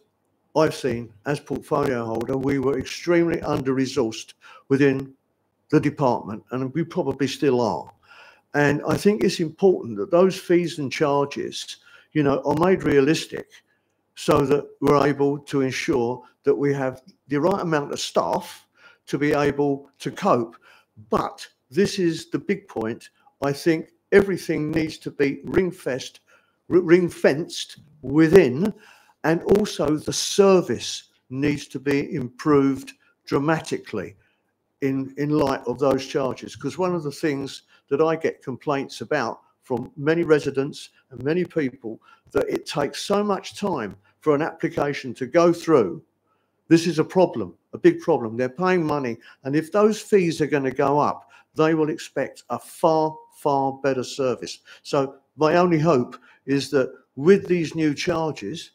I've seen as portfolio holder, we were extremely under-resourced within the department, and we probably still are. And I think it's important that those fees and charges, you know, are made realistic so that we're able to ensure that we have the right amount of staff to be able to cope. But this is the big point. I think everything needs to be ring-fenced within, and also the service needs to be improved dramatically in light of those charges. Because one of the things that I get complaints about from many residents and many people, that it takes so much time for an application to go through. This is a problem, a big problem. They're paying money, and if those fees are going to go up, they will expect a far, far better service. So my only hope is that with these new charges,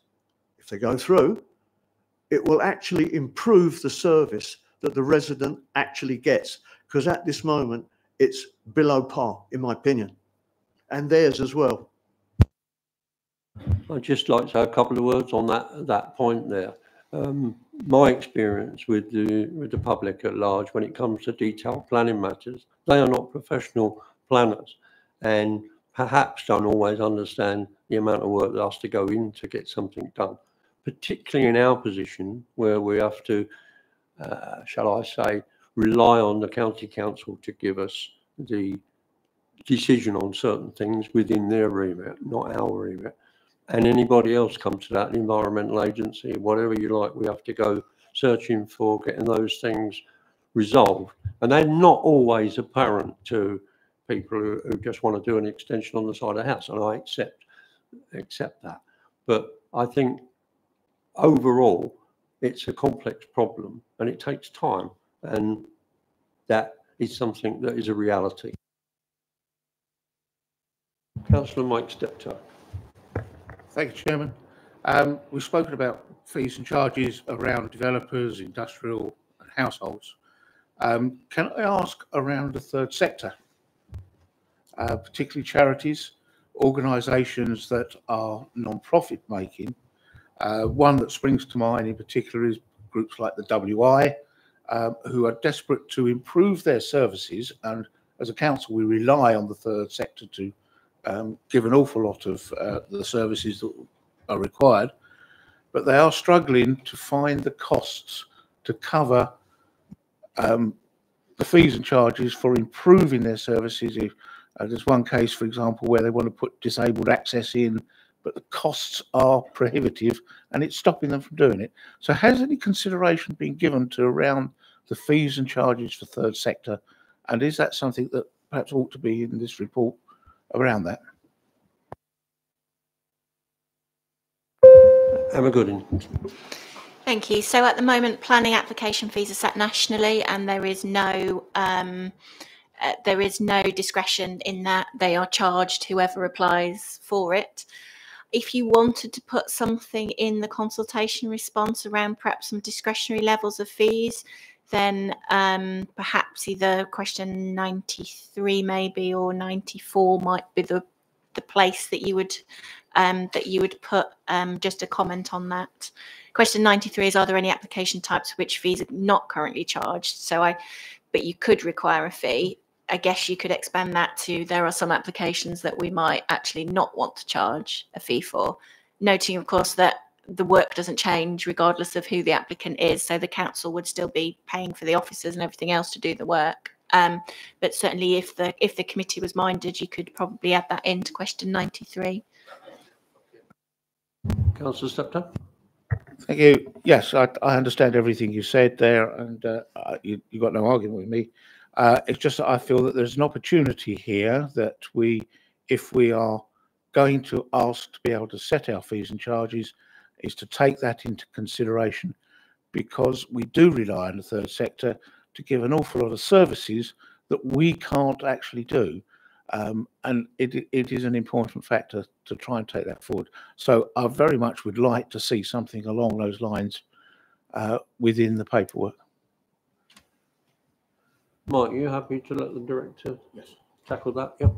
if they go through, it will actually improve the service that the resident actually gets, because at this moment, it's below par, in my opinion, and theirs as well. I'd just like to say a couple of words on that point there. My experience with the public at large when it comes to detailed planning matters, they are not professional planners, and perhaps don't always understand the amount of work that has to go in to get something done, particularly in our position where we have to, shall I say, rely on the county council to give us the decision on certain things within their remit, not our remit. And anybody else comes to that, the environmental agency, whatever you like, we have to go searching for getting those things resolved. And they're not always apparent to people who just want to do an extension on the side of the house, and I accept that. But I think overall, it's a complex problem and it takes time, and that is something that is a reality. Councillor Mike Steptoe. Thank you, Chairman. We've spoken about fees and charges around developers, industrial and households. Can I ask around the third sector, particularly charities, organisations that are non-profit making? One that springs to mind in particular is groups like the WI, who are desperate to improve their services, and as a council we rely on the third sector to give an awful lot of the services that are required, but they are struggling to find the costs to cover the fees and charges for improving their services. If there's one case, for example, where they want to put disabled access in, but the costs are prohibitive and it's stopping them from doing it. So has any consideration been given to around the fees and charges for third sector, and is that something that perhaps ought to be in this report around that? Emma Gooding. Thank you. So at the moment, planning application fees are set nationally, and there is no discretion in that. They are charged whoever applies for it. If you wanted to put something in the consultation response around perhaps some discretionary levels of fees, then perhaps either question 93 maybe or 94 might be the place that you would put just a comment on that. Question 93 is, are there any application types for which fees are not currently charged? But you could require a fee. I guess you could expand that to, there are some applications that we might actually not want to charge a fee for. noting, of course, that the work doesn't change regardless of who the applicant is. So the council would still be paying for the officers and everything else to do the work. But certainly if the committee was minded, you could probably add that into question 93. Councillor Steptoe. Thank you. Yes, I understand everything you said there, and you got no argument with me. It's just that I feel that there's an opportunity here that if we are going to ask to be able to set our fees and charges, is to take that into consideration, because we do rely on the third sector to give an awful lot of services that we can't actually do. And it is an important factor to try and take that forward. So I very much would like to see something along those lines within the paperwork. Mark, are you happy to let the director tackle that? Yep.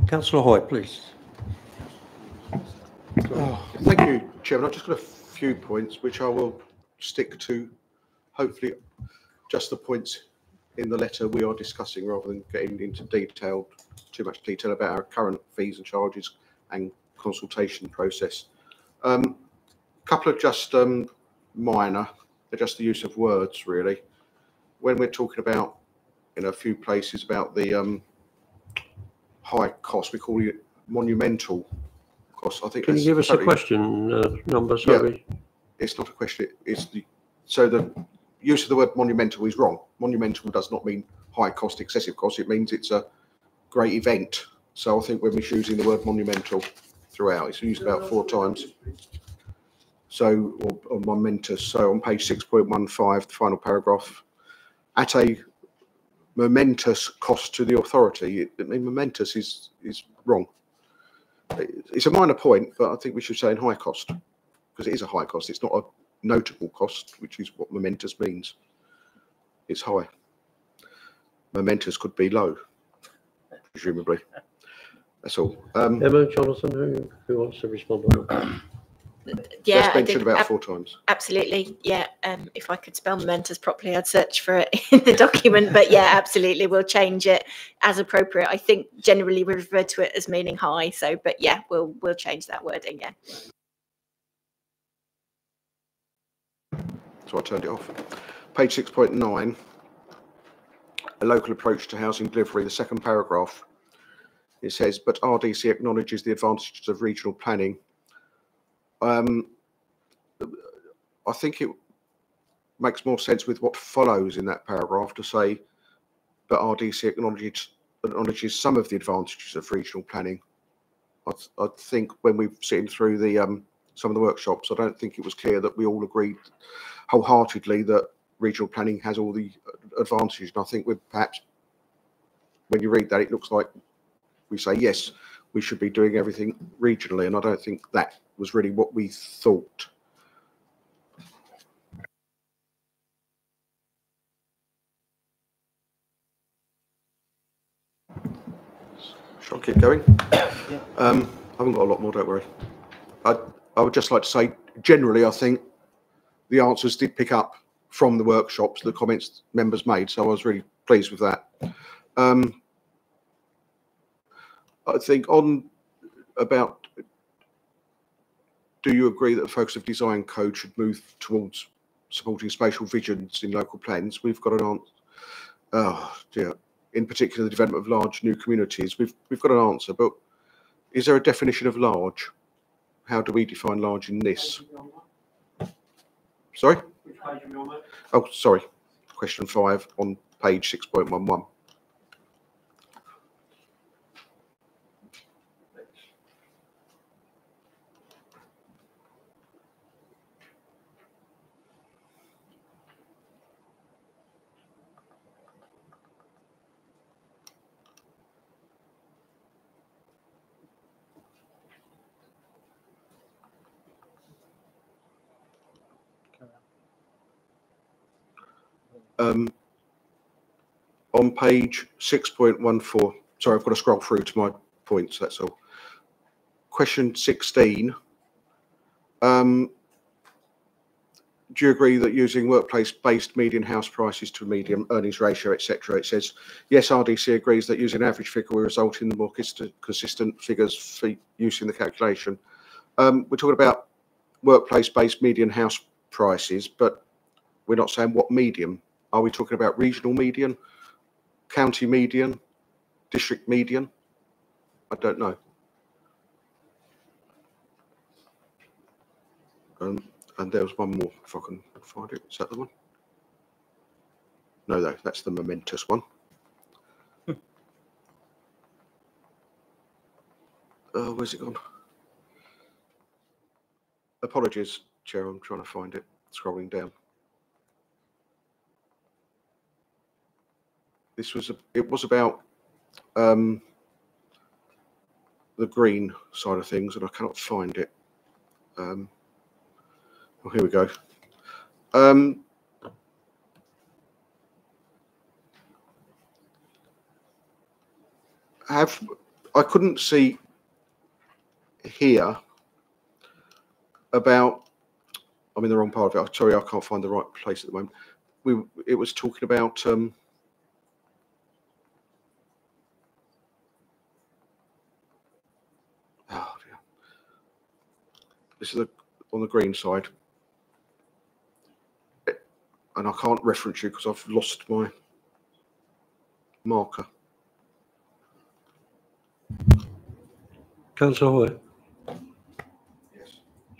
Councillor Hoy, please. Thank you, Chairman. I've just got a few points which I will stick to, hopefully just the points in the letter we are discussing, rather than getting into too much detail about our current fees and charges and consultation process. Couple of just minor, just the use of words really. When we're talking about, in a few places, about the high cost, we call it monumental cost. I think. Can you give us a question number? Sorry. Yeah, it's not a question. It's the use of the word monumental is wrong. Monumental does not mean high cost, excessive cost. It means it's a great event. So I think when we're using the word monumental throughout, it's used about 4 times. So, or momentous. So on page 6.15, the final paragraph, at a momentous cost to the authority. I mean, momentous is wrong. It's a minor point, but I think we should say in high cost, because it is a high cost. It's not a notable cost, which is what momentous means. It's high. Momentous could be low, presumably. That's all. Emma, Jonathan, who wants to respond on that? Yeah, that's mentioned about 4 times. Absolutely, yeah. If I could spell momentous properly, I'd search for it in the document. But yeah, absolutely, we'll change it as appropriate. I think generally we refer to it as meaning high. So, but yeah, we'll change that wording. Yeah. So I turned it off. Page 6.9, a local approach to housing delivery. The second paragraph. It says, but RDC acknowledges the advantages of regional planning. I think it makes more sense with what follows in that paragraph to say, but RDC acknowledges some of the advantages of regional planning. I think when we've seen through the some of the workshops, I don't think it was clear that we all agreed wholeheartedly that regional planning has all the advantages. And I think perhaps when you read that, it looks like we say, yes, we should be doing everything regionally. And I don't think that was really what we thought. Shall I keep going? Yeah. I haven't got a lot more, don't worry. I would just like to say, generally, I think the answers did pick up from the workshops, the comments members made, so I was really pleased with that. I think about, do you agree that the focus of design code should move towards supporting spatial visions in local plans? We've got an answer. Oh dear. In particular, the development of large new communities. We've got an answer, but is there a definition of large? How do we define large in this? Sorry? Oh, sorry. Question 5 on page 6.11. On page 6.14, sorry, I've got to scroll through to my points, that's all. Question 16. do you agree that using workplace-based median house prices to median earnings ratio, etc.? It says, yes, RDC agrees that using an average figure will result in the more consistent figures for use in the calculation. We're talking about workplace-based median house prices, but we're not saying what median. Are we talking about regional median, county median, district median? I don't know. And there was one more, if I can find it. Is that the one? No, that's the momentous one. Where's it gone? Apologies, Chair, I'm trying to find it, scrolling down. It was about the green side of things, and I cannot find it. Oh, here we go. I couldn't see here about, I'm in the wrong part of it. Sorry, I can't find the right place at the moment. It was talking about oh dear. This is on the green side, and I can't reference you because I've lost my marker. Councillor Hoy, Yes.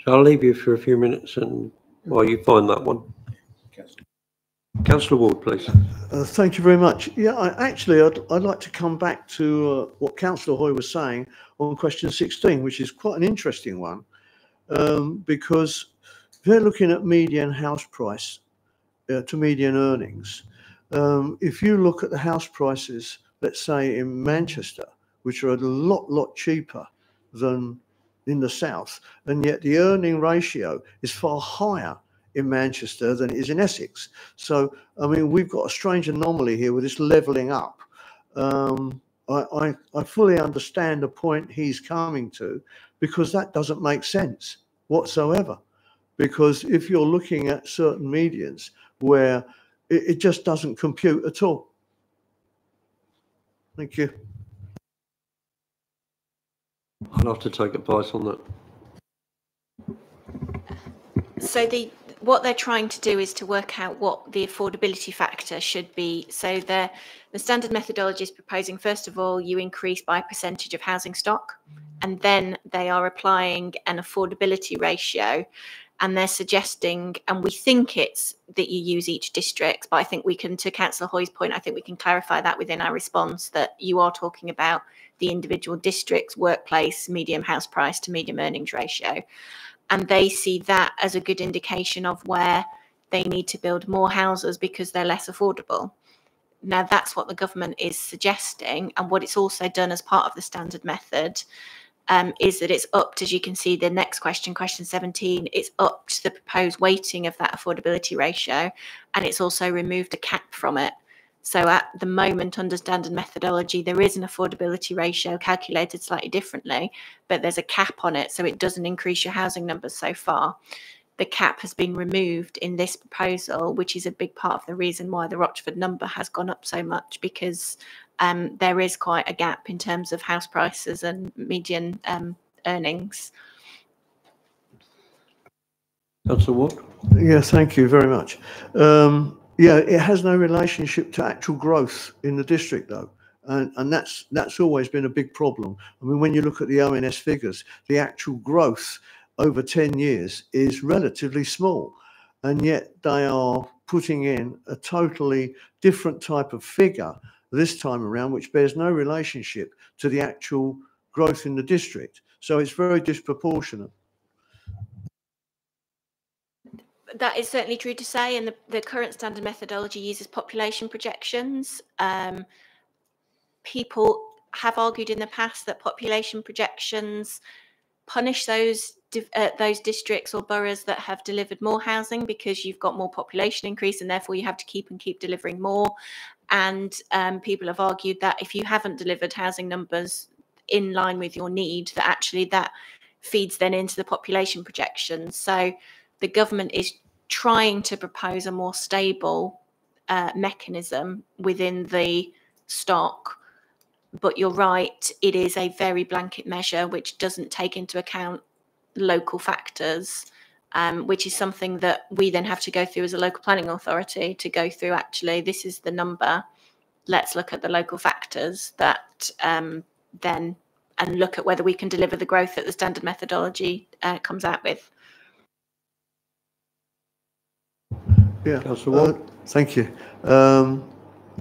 so I'll leave you for a few minutes and while you find that one. Councillor Ward, please. Thank you very much. Yeah, I'd like to come back to what Councillor Hoy was saying on question 16, which is quite an interesting one, because they're looking at median house price to median earnings. If you look at the house prices, let's say in Manchester, which are a lot cheaper than in the south, and yet the earning ratio is far higher in Manchester than it is in Essex. So, I mean, we've got a strange anomaly here with this levelling up. I fully understand the point he's coming to, because that doesn't make sense whatsoever. Because if you're looking at certain medians where it just doesn't compute at all. Thank you. I'll have to take advice on that. So what they're trying to do is to work out what the affordability factor should be. So the standard methodology is proposing, first of all, you increase by percentage of housing stock, and then they are applying an affordability ratio, and they're suggesting, and we think it's that you use each district, but I think we can, to Councillor Hoy's point, I think we can clarify that within our response, that you are talking about the individual district's workplace medium house price to medium earnings ratio. And they see that as a good indication of where they need to build more houses because they're less affordable. Now, that's what the government is suggesting. And what it's also done as part of the standard method is that it's upped, as you can see, the next question, question 17, it's upped the proposed weighting of that affordability ratio. And it's also removed a cap from it. So at the moment, under standard methodology, there is an affordability ratio calculated slightly differently, but there's a cap on it, so it doesn't increase your housing numbers so far. The cap has been removed in this proposal, which is a big part of the reason why the Rochford number has gone up so much, because there is quite a gap in terms of house prices and median earnings. Councillor Ward? Yeah, thank you very much. Yeah, it has no relationship to actual growth in the district, though. And that's always been a big problem. I mean, when you look at the ONS figures, the actual growth over 10 years is relatively small. And yet they are putting in a totally different type of figure this time around, which bears no relationship to the actual growth in the district. So it's very disproportionate. That is certainly true to say, and the current standard methodology uses population projections. People have argued in the past that population projections punish those districts or boroughs that have delivered more housing, because you've got more population increase and therefore you have to keep delivering more. And people have argued that if you haven't delivered housing numbers in line with your need, that actually that feeds then into the population projections. So the government is trying to propose a more stable mechanism within the stock. But you're right, it is a very blanket measure which doesn't take into account local factors, which is something that we then have to go through as a local planning authority to go through. Actually, this is the number. Let's look at the local factors that then and look at whether we can deliver the growth that the standard methodology comes out with. Yeah, Councillor Ward. thank you.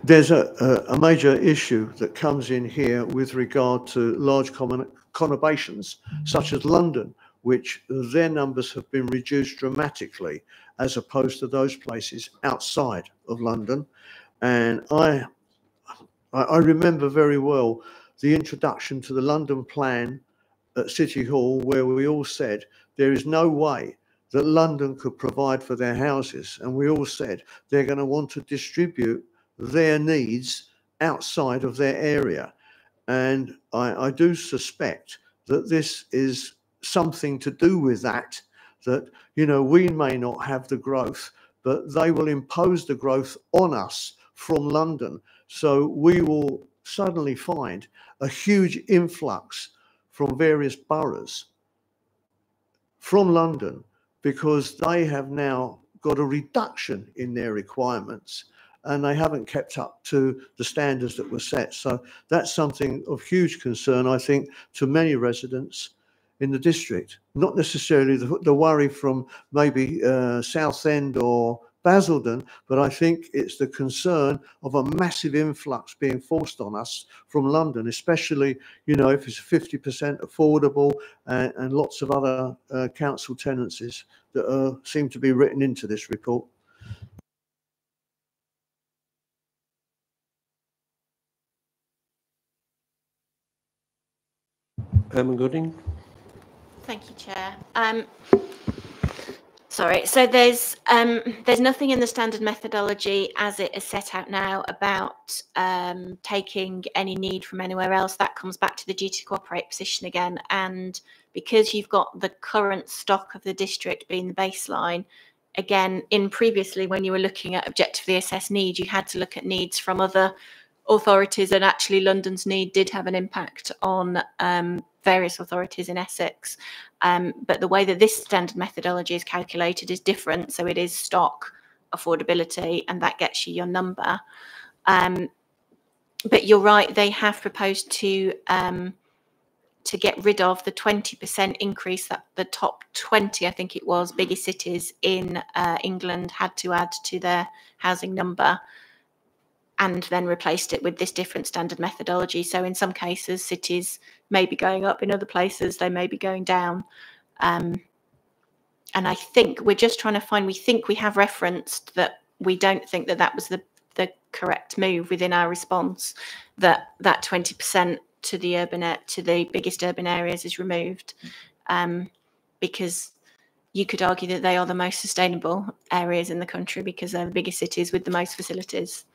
There's a major issue that comes in here with regard to large conurbations, such as London, which their numbers have been reduced dramatically as opposed to those places outside of London. And I remember very well the introduction to the London plan at City Hall, where we all said there is no way that London could provide for their houses. And we all said they're going to want to distribute their needs outside of their area. And I do suspect that this is something to do with that, you know, we may not have the growth, but they will impose the growth on us from London. So we will suddenly find a huge influx from various boroughs from London, because they have now got a reduction in their requirements and they haven't kept up to the standards that were set. So that's something of huge concern, I think, to many residents in the district. Not necessarily the worry from maybe Southend or Basildon, but I think it's the concern of a massive influx being forced on us from London, especially, you know, if it's 50% affordable and lots of other council tenancies that seem to be written into this report. Emma Gooding. Thank you, Chair. Sorry, so there's nothing in the standard methodology as it is set out now about taking any need from anywhere else. That comes back to the duty to cooperate position again. And because you've got the current stock of the district being the baseline, again, in previously when you were looking at objectively assessed need, you had to look at needs from other authorities, and actually London's need did have an impact on various authorities in Essex. But the way that this standard methodology is calculated is different. So it is stock affordability, and that gets you your number. But you're right, they have proposed to get rid of the 20% increase that the top 20, I think it was, biggest cities in England had to add to their housing number, and then replaced it with this different standard methodology. So in some cases, cities may be going up, in other places, they may be going down. And I think we're just trying to find, we think we have referenced that we don't think that that was the correct move within our response, that 20% to the to the biggest urban areas is removed, because you could argue that they are the most sustainable areas in the country because they're the biggest cities with the most facilities.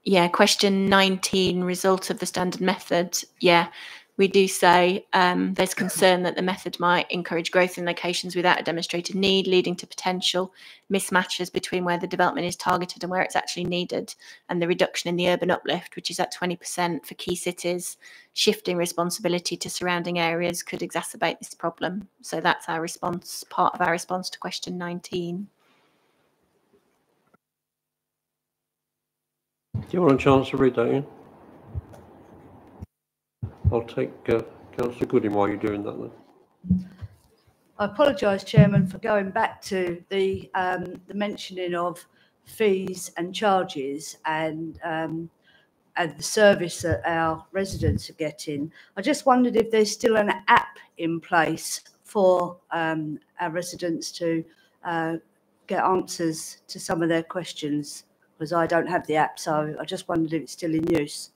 Yeah, question 19, result of the standard method. Yeah, we do say there's concern that the method might encourage growth in locations without a demonstrated need, leading to potential mismatches between where the development is targeted and where it's actually needed, and the reduction in the urban uplift, which is at 20% for key cities. Shifting responsibility to surrounding areas could exacerbate this problem. So that's our response, part of our response to question 19. Do you want a chance to read that in? I'll take Councillor Gooding while you're doing that then. I apologise, Chairman, for going back to the mentioning of fees and charges and the service that our residents are getting. I just wondered if there's still an app in place for our residents to get answers to some of their questions, because I don't have the app, so I just wondered if it's still in use.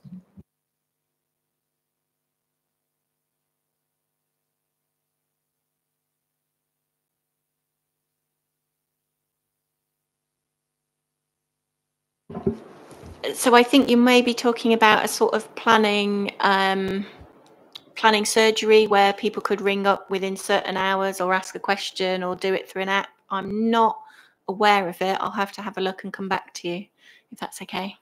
So I think you may be talking about a sort of planning planning surgery where people could ring up within certain hours or ask a question or do it through an app. I'm not aware of it. I'll have to have a look and come back to you if that's okay.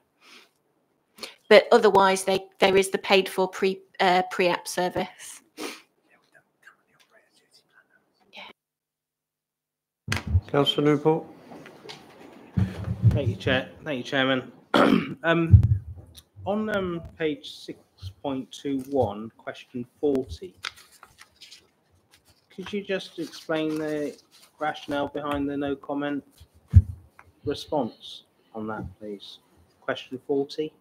But otherwise, there is the paid for pre-app service. Councillor Newport. Thank you, Chairman. On page 6.21, question 40, could you just explain the rationale behind the no comment response on that, please? Question 40.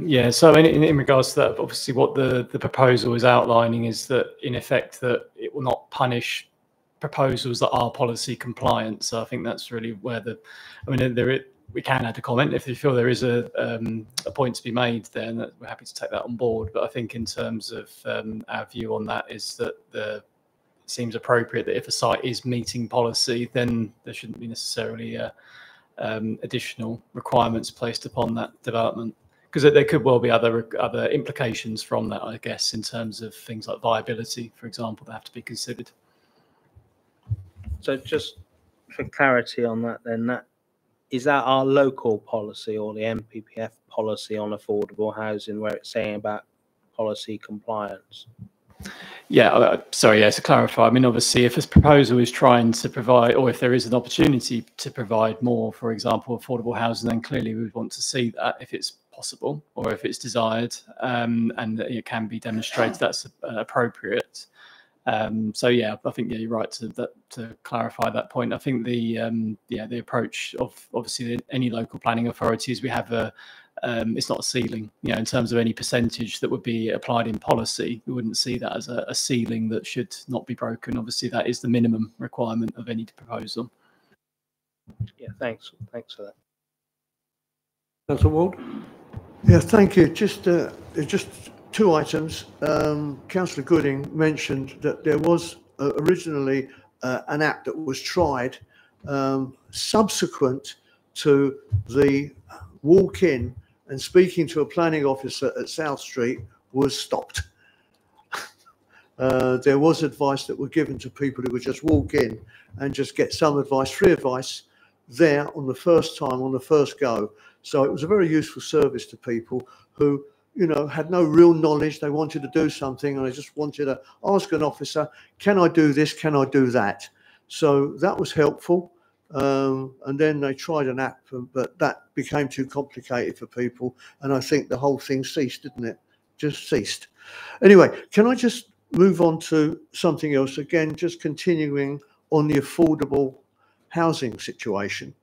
Yeah, so in regards to that, obviously what the proposal is outlining is that, in effect, that it will not punish proposals that are policy compliant. So I think that's really where we can add a comment if you feel there is a point to be made there, and we're happy to take that on board. But I think in terms of our view on that is that it seems appropriate that if a site is meeting policy, then there shouldn't be necessarily additional requirements placed upon that development. Because there could well be other implications from that, I guess, in terms of things like viability, for example, that have to be considered. So just for clarity on that, then, is that our local policy or the NPPF policy on affordable housing, where it's saying about policy compliance? Yeah, sorry, yeah, to clarify, I mean, obviously, if this proposal is trying to provide, or if there is an opportunity to provide more, for example, affordable housing, then clearly we would want to see that if it's possible or if it's desired, and it can be demonstrated that's appropriate. So yeah, I think you're right to clarify that point. I think the approach of obviously any local planning authorities, we have it's not a ceiling, in terms of any percentage that would be applied in policy. We wouldn't see that as a ceiling that should not be broken. Obviously, that is the minimum requirement of any proposal. Yeah, thanks for that. Councillor Ward. Yeah, thank you. Just two items. Councillor Gooding mentioned that there was originally an app that was tried subsequent to the walk-in and speaking to a planning officer at South Street was stopped. There was advice that were given to people who would just walk in and just get some advice, free advice, there on the first time, on the first go. So it was a very useful service to people who, had no real knowledge. They wanted to do something and they just wanted to ask an officer, can I do this? Can I do that? So that was helpful. And then they tried an app, but that became too complicated for people. And I think the whole thing ceased, didn't it? Just ceased. Anyway, can I just move on to something else? Again, just continuing on the affordable housing situation.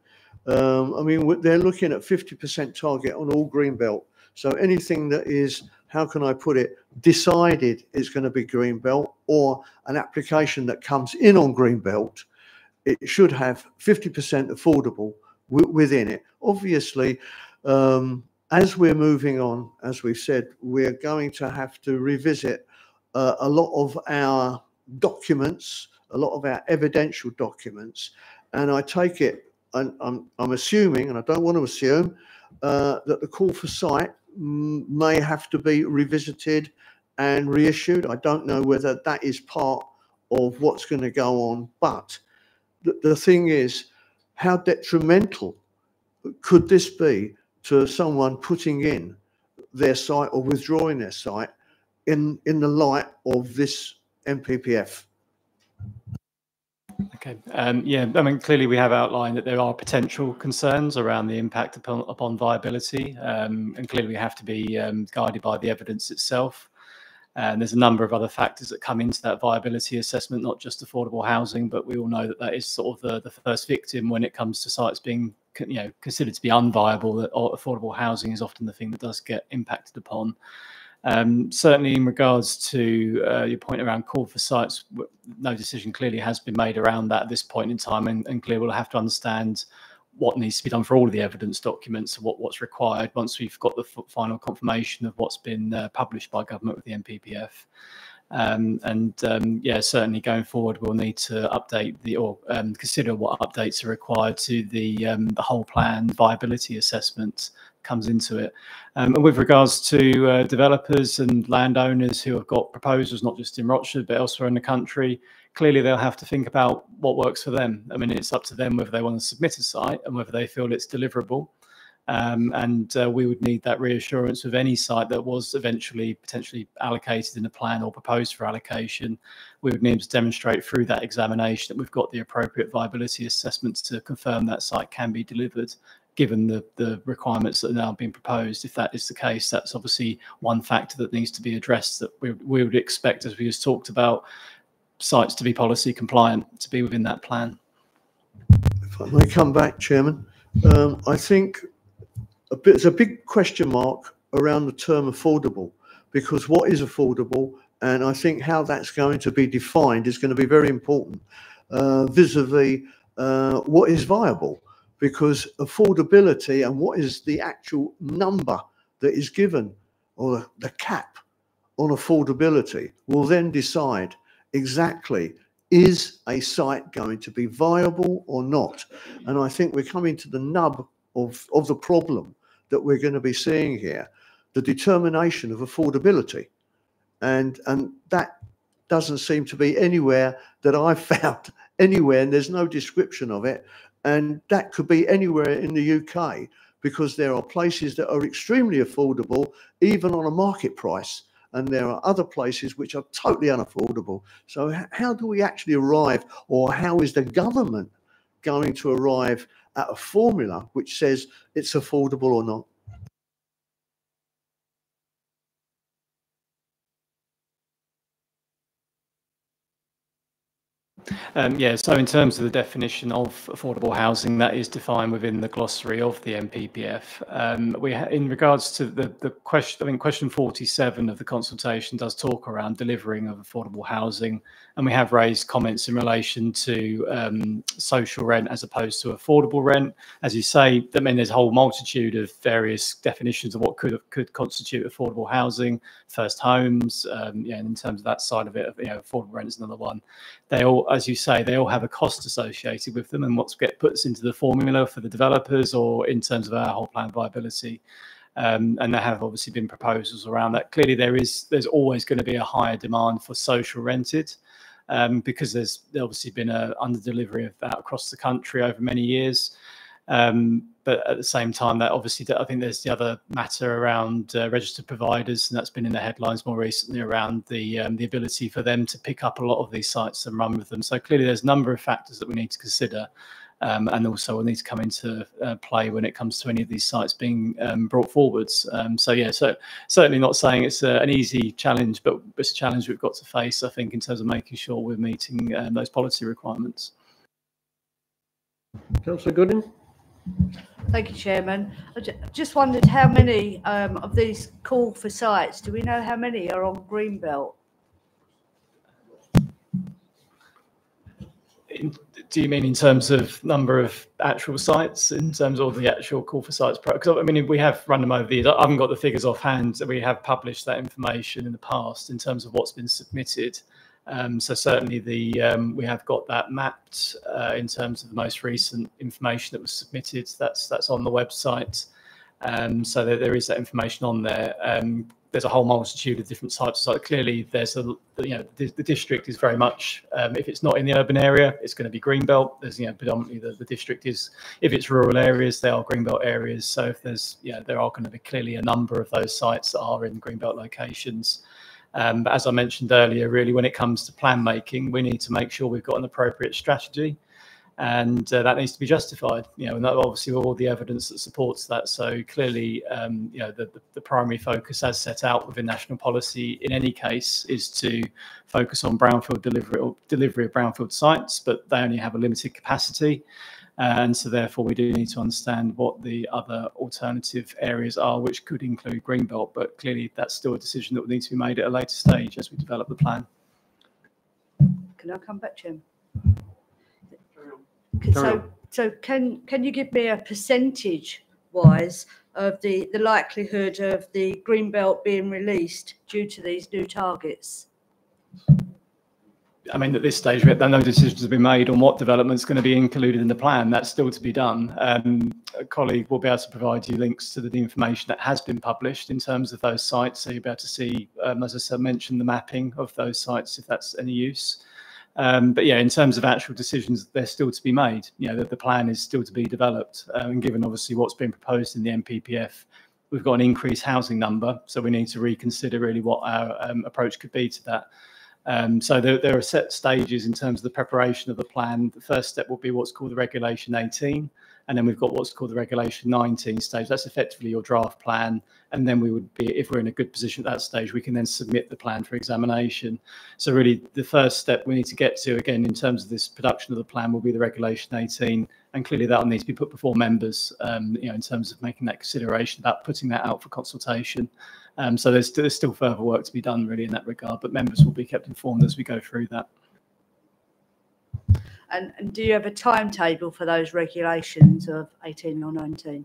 I mean, they're looking at 50% target on all Greenbelt. So anything that is, how can I put it, decided is going to be Greenbelt, or an application that comes in on Greenbelt, it should have 50% affordable within it. Obviously, as we're moving on, as we've said, we're going to have to revisit a lot of our documents, a lot of our evidential documents. And I take it, I'm assuming, and I don't want to assume, that the call for site may have to be revisited and reissued. I don't know whether that is part of what's going to go on, but the thing is, how detrimental could this be to someone putting in their site or withdrawing their site in the light of this NPPF? Okay. Yeah, I mean, clearly we have outlined that there are potential concerns around the impact upon viability, and clearly we have to be guided by the evidence itself. And there's a number of other factors that come into that viability assessment, not just affordable housing, but we all know that that is sort of the first victim when it comes to sites being considered to be unviable. That affordable housing is often the thing that does get impacted upon. Certainly in regards to your point around call for sites, no decision clearly has been made around that at this point in time, and clearly we'll have to understand what needs to be done for all of the evidence documents, what's required once we've got the final confirmation of what's been published by government with the NPPF. Yeah, certainly going forward, we'll need to update consider what updates are required to the whole plan viability assessment comes into it. And with regards to developers and landowners who have got proposals, not just in Rochford, but elsewhere in the country, clearly they'll have to think about what works for them. I mean, it's up to them whether they want to submit a site and whether they feel it's deliverable. We would need that reassurance of any site that was eventually potentially allocated in a plan or proposed for allocation. We would need to demonstrate through that examination that we've got the appropriate viability assessments to confirm that site can be delivered, given the requirements that are now being proposed. If that is the case, that's obviously one factor that needs to be addressed, that we would expect, as we just talked about, sites to be policy compliant, to be within that plan. If I may come back, Chairman, I think there's a big question mark around the term affordable, because what is affordable, and I think how that's going to be defined is going to be very important vis-a-vis what is viable, because affordability and what is the actual number that is given, or the cap on affordability, will then decide exactly, is a site going to be viable or not? And I think we're coming to the nub of the problem that we're going to be seeing here, the determination of affordability. And that doesn't seem to be anywhere that I've found anywhere, and there's no description of it. And that could be anywhere in the UK, because there are places that are extremely affordable, even on a market price, and there are other places which are totally unaffordable. So how do we actually arrive, or how is the government going to arrive at a formula which says it's affordable or not? Yeah, so in terms of the definition of affordable housing, that is defined within the glossary of the NPPF. In regards to the question, I mean, question 47 of the consultation does talk around delivering of affordable housing, and we have raised comments in relation to social rent as opposed to affordable rent. As you say, I mean, there's a whole multitude of various definitions of what could constitute affordable housing, first homes, yeah, and in terms of that side of it, affordable rent is another one. They all, as you say, they all have a cost associated with them, and what puts into the formula for the developers or in terms of our whole plan viability. And there have obviously been proposals around that. Clearly, there's always going to be a higher demand for social rented, because there's obviously been a under delivery of that across the country over many years. But at the same time, that obviously, I think there's the other matter around registered providers, and that's been in the headlines more recently around the ability for them to pick up a lot of these sites and run with them. So clearly, there's a number of factors that we need to consider, and also will need to come into play when it comes to any of these sites being brought forwards. So yeah, so certainly not saying it's an easy challenge, but it's a challenge we've got to face, I think, in terms of making sure we're meeting those policy requirements. Councillor Gooding. Thank you, Chairman. I just wondered how many of these call for sites, do we know how many are on Greenbelt? Do you mean in terms of number of actual sites, in terms of the actual call for sites? Because I mean, we have run them over these. I haven't got the figures offhand. We have published that information in the past in terms of what's been submitted. So certainly we have got that mapped in terms of the most recent information that was submitted. That's on the website. So there is that information on there. There's a whole multitude of different types of sites. Clearly, there's the district is very much, if it's not in the urban area, it's going to be Greenbelt. There's predominantly the district is, if it's rural areas, they are Greenbelt areas. So if there's there are going to be clearly a number of those sites that are in Greenbelt locations. But as I mentioned earlier, really, when it comes to plan making, we need to make sure we've got an appropriate strategy, and that needs to be justified. And that obviously all the evidence that supports that. So clearly, the primary focus, as set out within national policy, in any case, is to focus on brownfield delivery of brownfield sites, but they only have a limited capacity. And so therefore we do need to understand what the other alternative areas are, which could include Greenbelt, but clearly that's still a decision that will need to be made at a later stage as we develop the plan. Can I come back, Jim? So can you give me a percentage wise of the likelihood of the Greenbelt being released due to these new targets? I mean, at this stage, no decisions have been made on what development's going to be included in the plan. That's still to be done. A colleague will be able to provide you links to the information that has been published in terms of those sites, so you'll be able to see, as I mentioned, the mapping of those sites, if that's any use. But yeah, in terms of actual decisions, they're still to be made. You know, the plan is still to be developed, and given obviously what's been proposed in the MPPF, we've got an increased housing number, so we need to reconsider really what our approach could be to that. So there are set stages in terms of the preparation of the plan. The first step will be what's called the Regulation 18, and then we've got what's called the Regulation 19 stage. That's effectively your draft plan, and then we would be, if we're in a good position at that stage, we can then submit the plan for examination. So really the first step we need to get to, again, in terms of this production of the plan, will be the Regulation 18, and clearly that will need to be put before members, you know, in terms of making that consideration about putting that out for consultation. So there's still further work to be done really in that regard, but members will be kept informed as we go through that. And do you have a timetable for those regulations of 18 or 19?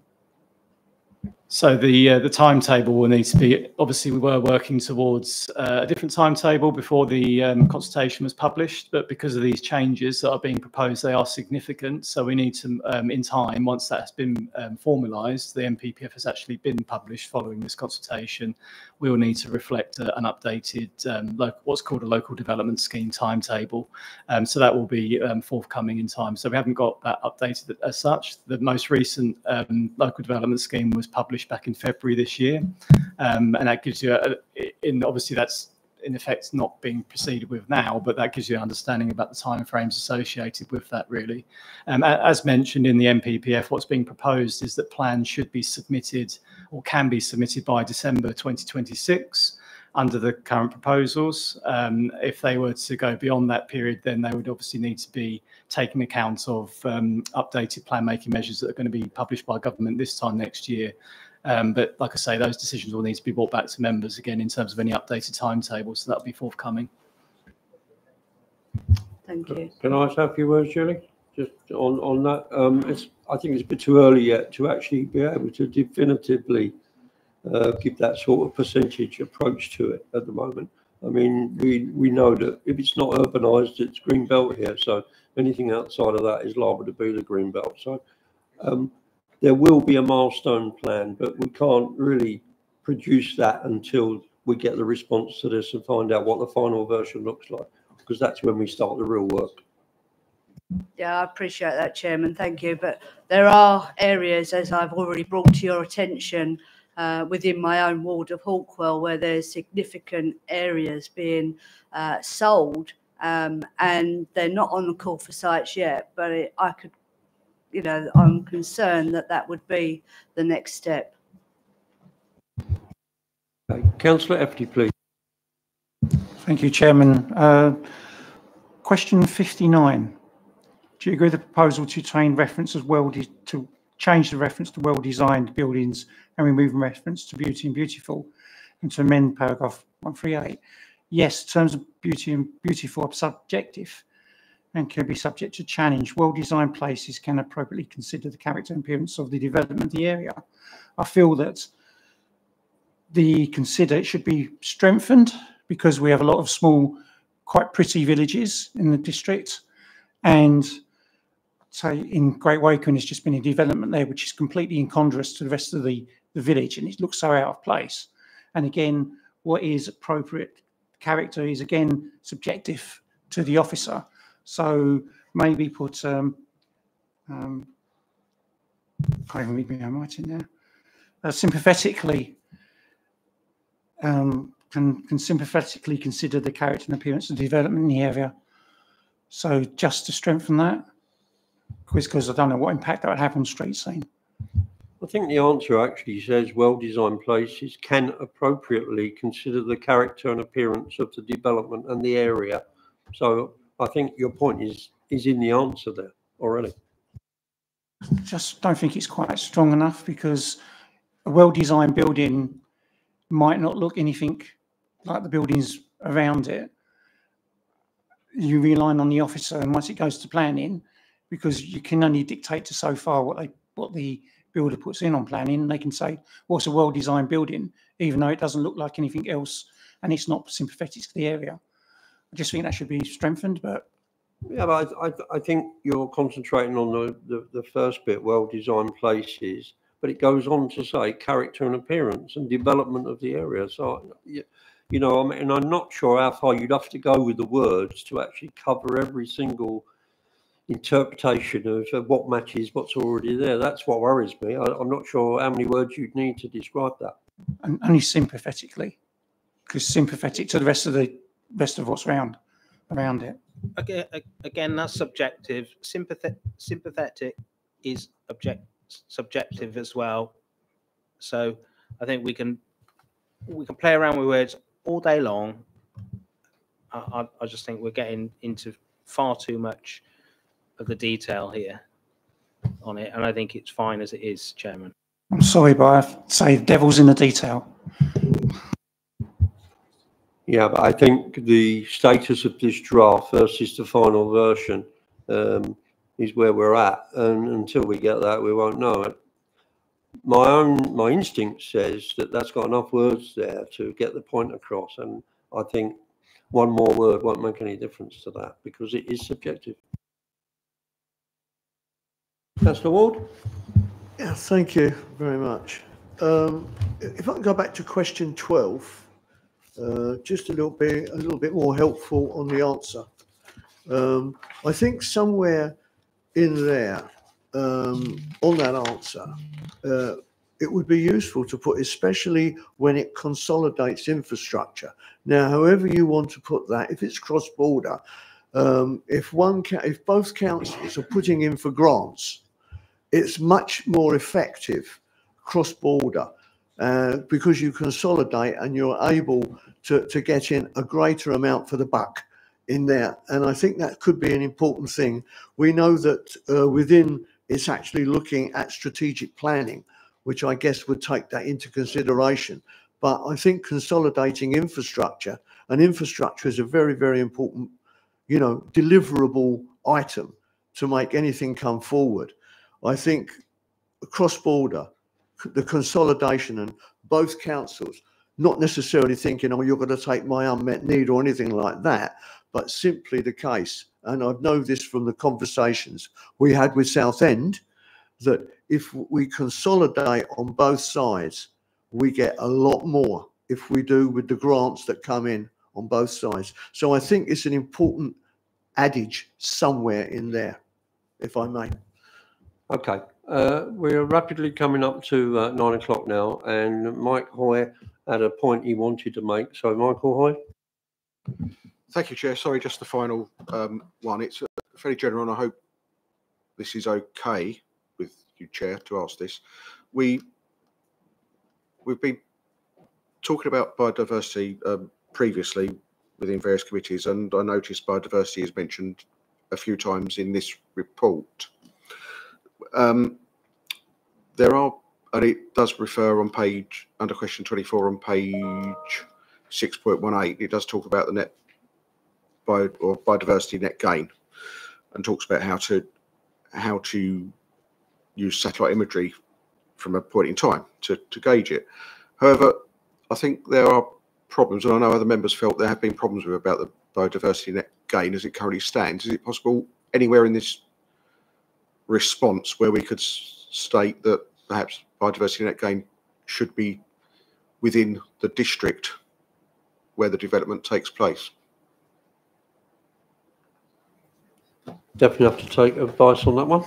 So the timetable will need to be, obviously we were working towards a different timetable before the consultation was published, but because of these changes that are being proposed, they are significant. So we need to, in time, once that has been formalised, the MPPF has actually been published following this consultation, we will need to reflect an updated, what's called a local development scheme timetable. So that will be forthcoming in time. So we haven't got that updated as such. The most recent local development scheme was published back in February this year, and that gives you obviously that's in effect not being proceeded with now, but that gives you an understanding about the timeframes associated with that really. As mentioned in the MPPF, what's being proposed is that plans should be submitted or can be submitted by December 2026 under the current proposals. If they were to go beyond that period, then they would obviously need to be taking account of updated plan making measures that are going to be published by government this time next year. But like I say, those decisions will need to be brought back to members again in terms of any updated timetables, so that'll be forthcoming. Thank you. Can I just have a few words, Julie? Just on that, I think it's a bit too early yet to actually be able to definitively give that sort of percentage approach to it at the moment. I mean, we know that if it's not urbanised, it's green belt here. So anything outside of that is liable to be the green belt. So there will be a milestone plan, but we can't really produce that until we get the response to this and find out what the final version looks like, because that's when we start the real work. Yeah, I appreciate that, Chairman. Thank you. But there are areas, as I've already brought to your attention, within my own ward of Hawkwell, where there's significant areas being sold, and they're not on the call for sites yet. But I could, you know, I'm concerned that that would be the next step. Okay. Councillor Efty, please. Thank you, Chairman. Question 59. Do you agree with the proposal to change reference as well to change the reference to well-designed buildings and remove reference to beauty and beautiful, and to amend paragraph 138? Yes, terms of beauty and beautiful are subjective and can be subject to challenge. Well-designed places can appropriately consider the character and appearance of the development of the area. I feel that it should be strengthened because we have a lot of small, quite pretty villages in the district, and so in Great Wakeman, there's just been a development there which is completely incongruous to the rest of the village, and it looks so out of place. And again, what is appropriate character is again subjective to the officer. So maybe put can't even read me, I'm writing there. Sympathetically can sympathetically consider the character and appearance of development in the area. So just to strengthen that, because I don't know what impact that would have on street scene. I think the answer actually says well-designed places can appropriately consider the character and appearance of the development and the area. So I think your point is in the answer there already. Just don't think it's quite strong enough, because a well-designed building might not look anything like the buildings around it. You rely on the officer, and once it goes to planning, because you can only dictate to so far what the builder puts in on planning, they can say, well, it's a well-designed building, even though it doesn't look like anything else and it's not sympathetic to the area. just think that should be strengthened, but Yeah, but I think you're concentrating on the first bit, well-designed places, but it goes on to say character and appearance and development of the area. So, you know, I mean, I'm not sure how far you'd have to go with the words to actually cover every single interpretation of what matches what's already there. That's what worries me. I'm not sure how many words you'd need to describe that. and only sympathetically, because sympathetic to the rest of what's around it. Again, that's subjective. Sympathetic is subjective as well. So I think we can play around with words all day long. I just think we're getting into far too much of the detail here on it, and I think it's fine as it is, Chairman. I'm sorry, but I have to say the devil's in the detail. Yeah, but I think the status of this draft versus the final version is where we're at, and until we get that, we won't know it. My instinct says that that's got enough words there to get the point across, and I think one more word won't make any difference to that because it is subjective. Councillor Ward? Yeah, thank you very much. If I can go back to question 12, just a little bit more helpful on the answer. I think somewhere in there, on that answer, it would be useful to put, especially when it consolidates infrastructure. Now, however you want to put that, if it's cross-border, if both councils are putting in for grants, it's much more effective cross-border because you consolidate and you're able to get in a greater amount for the buck in there. And I think that could be an important thing. We know that within it's actually looking at strategic planning, which I guess would take that into consideration. But I think consolidating infrastructure, and infrastructure is a very, very important, you know, deliverable item to make anything come forward. I think cross-border, the consolidation and both councils, not necessarily thinking, oh, you're going to take my unmet need or anything like that, but simply the case, and I know this from the conversations we had with Southend, that if we consolidate on both sides, we get a lot more if we do with the grants that come in on both sides. So I think it's an important adage somewhere in there, if I may. Okay, we're rapidly coming up to 9 o'clock now, and Mike Hoy had a point he wanted to make. So, Michael Hoy. Thank you, Chair. Sorry, just the final one. It's fairly general, and I hope this is okay with you, Chair, to ask this. We've been talking about biodiversity previously within various committees, and I noticed biodiversity is mentioned a few times in this report. There are, and it does refer on page, under question 24 on page 6.18, it does talk about the net biodiversity net gain, and talks about how to use satellite imagery from a point in time to gauge it. However, I think there are problems, and I know other members felt there have been problems with about the biodiversity net gain as it currently stands. Is it possible anywhere in this response where we could state that perhaps biodiversity net gain should be within the district where the development takes place? Definitely have to take advice on that one.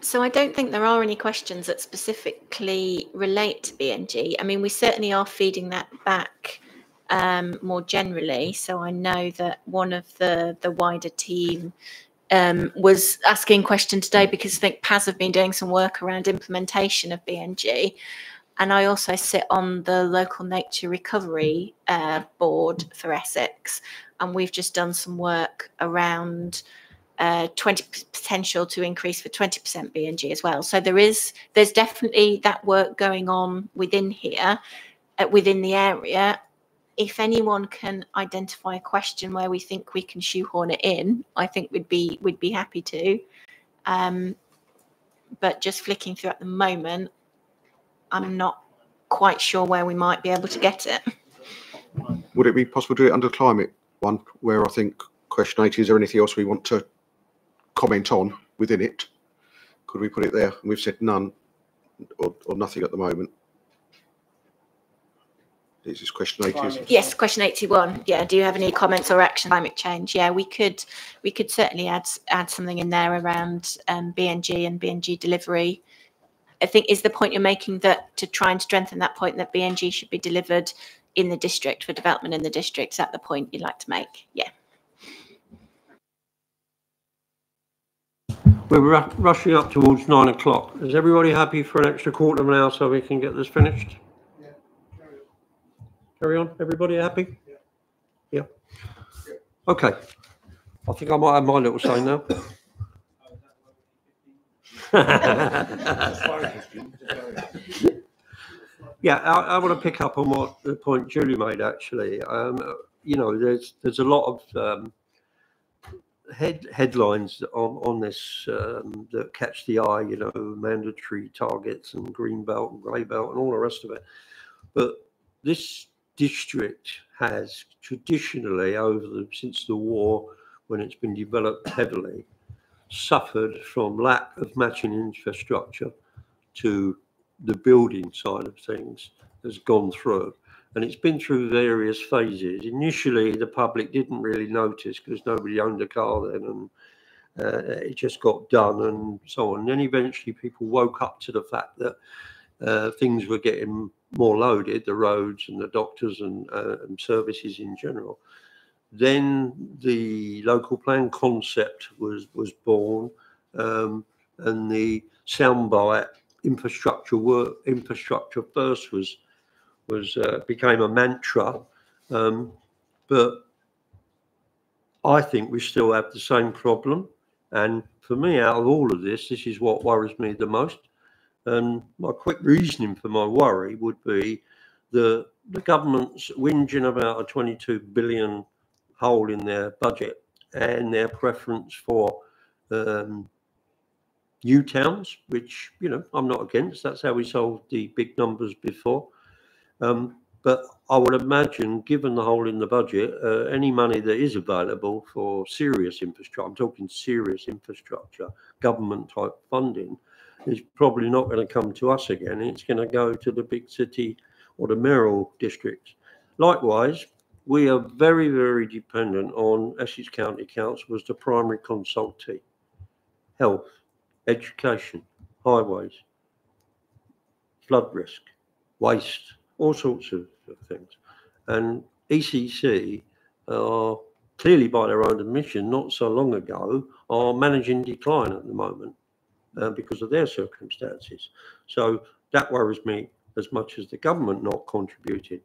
So I don't think there are any questions that specifically relate to BNG. I mean, we certainly are feeding that back more generally. So I know that one of the wider team was asking a question today because I think PAS have been doing some work around implementation of BNG. And I also sit on the local nature recovery board for Essex. And we've just done some work around 20 potential to increase for 20% BNG as well. So there's definitely that work going on within here, within the area. If anyone can identify a question where we think we can shoehorn it in, I think we'd be happy to. But just flicking through at the moment, I'm not quite sure where we might be able to get it. would it be possible to do it under climate one, where I think question 80, is there anything else we want to comment on within it? Could we put it there? And we've said none or nothing at the moment. This is question 80, isn't it? Yes, question 81. Yeah, do you have any comments or action on climate change? Yeah, we could certainly add something in there around BNG and BNG delivery. I think is the point you're making, that to try and strengthen that point that BNG should be delivered in the district for development in the district. Is that the point you'd like to make? Yeah. We're rushing up towards 9 o'clock. Is everybody happy for an extra quarter of an hour so we can get this finished? Yeah, Carry on. Everybody happy? Yeah. Okay. I think I might have my little say now. Yeah, I want to pick up on what the point Julie made, actually. You know, there's a lot of headlines on this that catch the eye, you know, mandatory targets and green belt and grey belt and all the rest of it. But this district has traditionally, since the war, when it's been developed heavily, suffered from lack of matching infrastructure to the building side of things has gone through. And it's been through various phases. Initially, the public didn't really notice because nobody owned a car then, and it just got done and so on. And then eventually people woke up to the fact that things were getting more loaded, the roads and the doctors and services in general. Then the local plan concept was born, and the soundbite infrastructure first became a mantra, but I think we still have the same problem. And for me, out of all of this is what worries me the most. And my quick reasoning for my worry would be the government's whinging about a 22 billion hole in their budget and their preference for new towns, which, you know, I'm not against. That's how we solved the big numbers before. But I would imagine, given the hole in the budget, any money that is available for serious infrastructure, I'm talking serious infrastructure, government type funding, is probably not going to come to us again. It's going to go to the big city or the mayoral districts. Likewise, we are very, very dependent on Essex County Council as the primary consultee. Health, education, highways, flood risk, waste, all sorts of things. And ECC are clearly, by their own admission, not so long ago, are managing decline at the moment because of their circumstances. So that worries me as much as the government not contributing.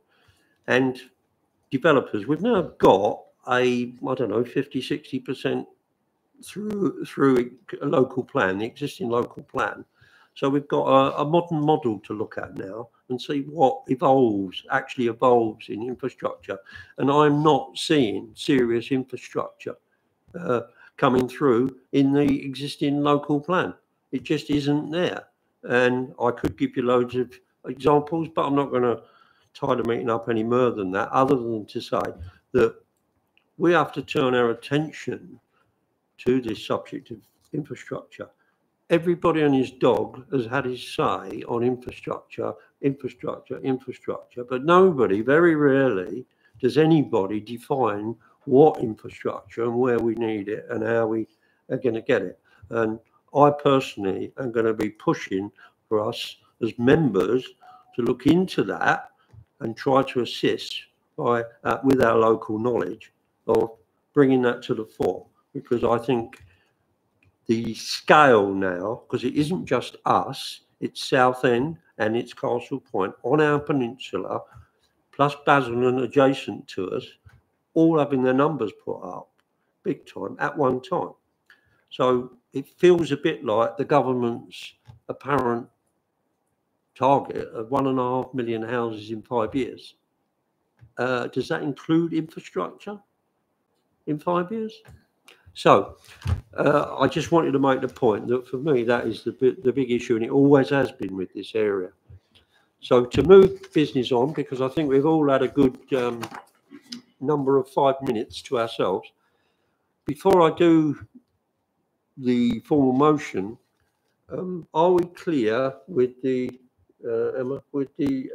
And developers, we've now got I don't know, 50–60% through a local plan, the existing local plan. So we've got a modern model to look at now and see what actually evolves in infrastructure. And I'm not seeing serious infrastructure coming through in the existing local plan. It just isn't there. And I could give you loads of examples, but I'm not going to tie the meeting up any more than that, other than to say that we have to turn our attention to this subject of infrastructure. Everybody and his dog has had his say on infrastructure, but nobody, very rarely, does anybody define what infrastructure and where we need it and how we are going to get it. And I personally am going to be pushing for us as members to look into that and try to assist by with our local knowledge of bringing that to the fore, because I think the scale now, because it isn't just us, it's Southend and it's Castle Point on our peninsula, plus Basildon adjacent to us, all having their numbers put up big time at one time. So it feels a bit like the government's apparent target of 1.5 million houses in 5 years. Does that include infrastructure in 5 years? So I just wanted to make the point that for me, that is the big issue, and it always has been with this area. So to move business on, because I think we've all had a good number of 5 minutes to ourselves. Before I do the formal motion, are we clear with the Emma, with the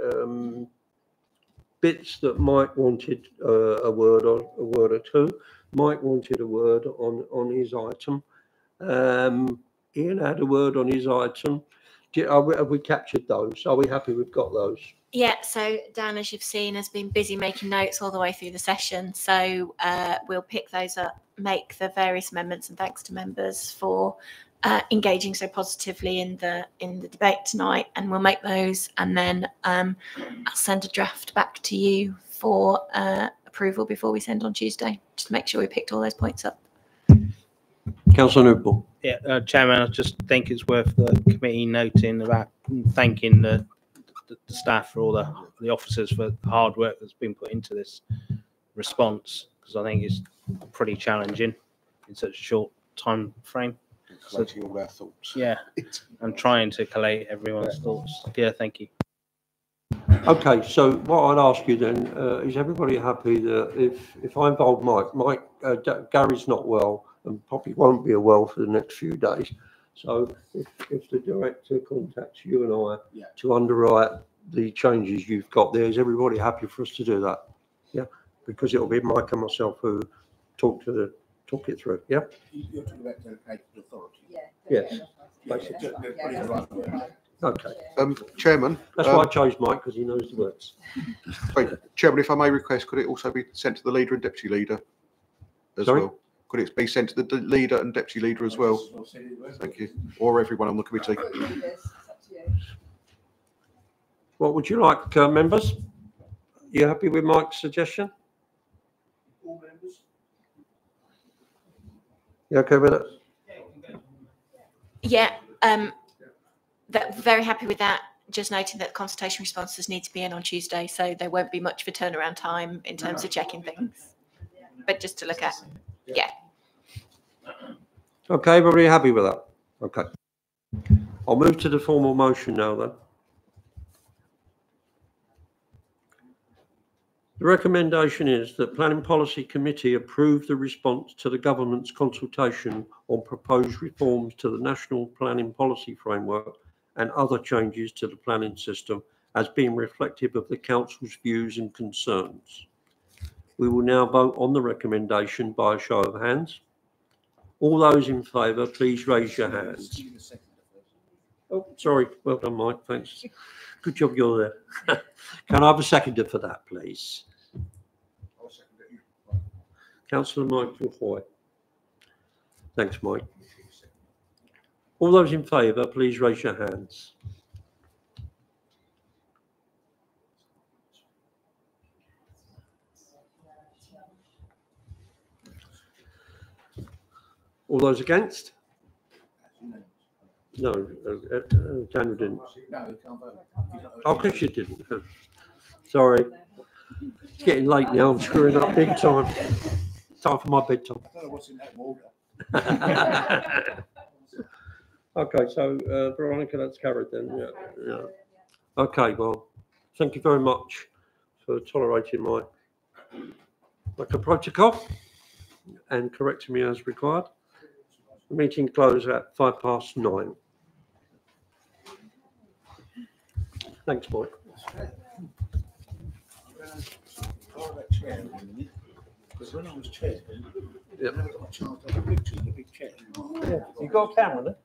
bits that Mike wanted a word or two? Mike wanted a word on his item. Ian had a word on his item. Have we captured those? Are we happy we've got those? Yeah, so Dan, as you've seen, has been busy making notes all the way through the session. So we'll pick those up, make the various amendments, and thanks to members for engaging so positively in the debate tonight. And we'll make those, and then I'll send a draft back to you for approval before we send on Tuesday, just to make sure we picked all those points up. Councillor Newport. Yeah, Chairman, I just think it's worth the committee noting about thanking the staff for all the officers for the hard work that's been put into this response, because I think it's pretty challenging in such a short time frame. Collating all our thoughts. Yeah, and trying to collate everyone's thoughts. Yeah, thank you. Okay, so what I'd ask you then, is everybody happy that if I involve Mike, Gary's not well and probably won't be well for the next few days. So if the director contacts you and I to underwrite the changes you've got there, is everybody happy for us to do that? Yeah, because it'll be Mike and myself who talk it through. Yeah. You're talking about delegated authority. Yes. Basically. Okay. Chairman. That's why I chose Mike, because he knows the words. Chairman, if I may request, could it also be sent to the leader and deputy leader as well? Could it be sent to the leader and deputy leader as well? Thank you. Or everyone on the committee. What would you like, members? You happy with Mike's suggestion? All members? You okay with it? Yeah, very happy with that. Just noting that consultation responses need to be in on Tuesday, so there won't be much of a turnaround time in terms of checking things. But just to look at, yeah. Okay, everybody happy with that? Okay. I'll move to the formal motion now then. The recommendation is that Planning Policy Committee approve the response to the government's consultation on proposed reforms to the National Planning Policy Framework and other changes to the planning system as being reflective of the Council's views and concerns. We will now vote on the recommendation by a show of hands. All those in favour, please raise your hands. Oh, sorry. Well done, Mike. Thanks. Good job you're there. Can I have a seconder for that, please? Councillor Michael Hoy. Thanks, Mike. All those in favour, please raise your hands. All those against? No, Daniel didn't. No, you can't vote. Oh, of course you didn't. Sorry. It's getting late now. I'm screwing up big time. Time for my bedtime. I don't know what's in that water. Okay, so Veronica, that's carried then. Yeah. Okay, well, thank you very much for tolerating my protocol and correcting me as required. The meeting closed at 9:05. Thanks, Mike. Because when I was chair, Yep. I never got a chance to have a picture of the big chair. Yeah. You got a camera there?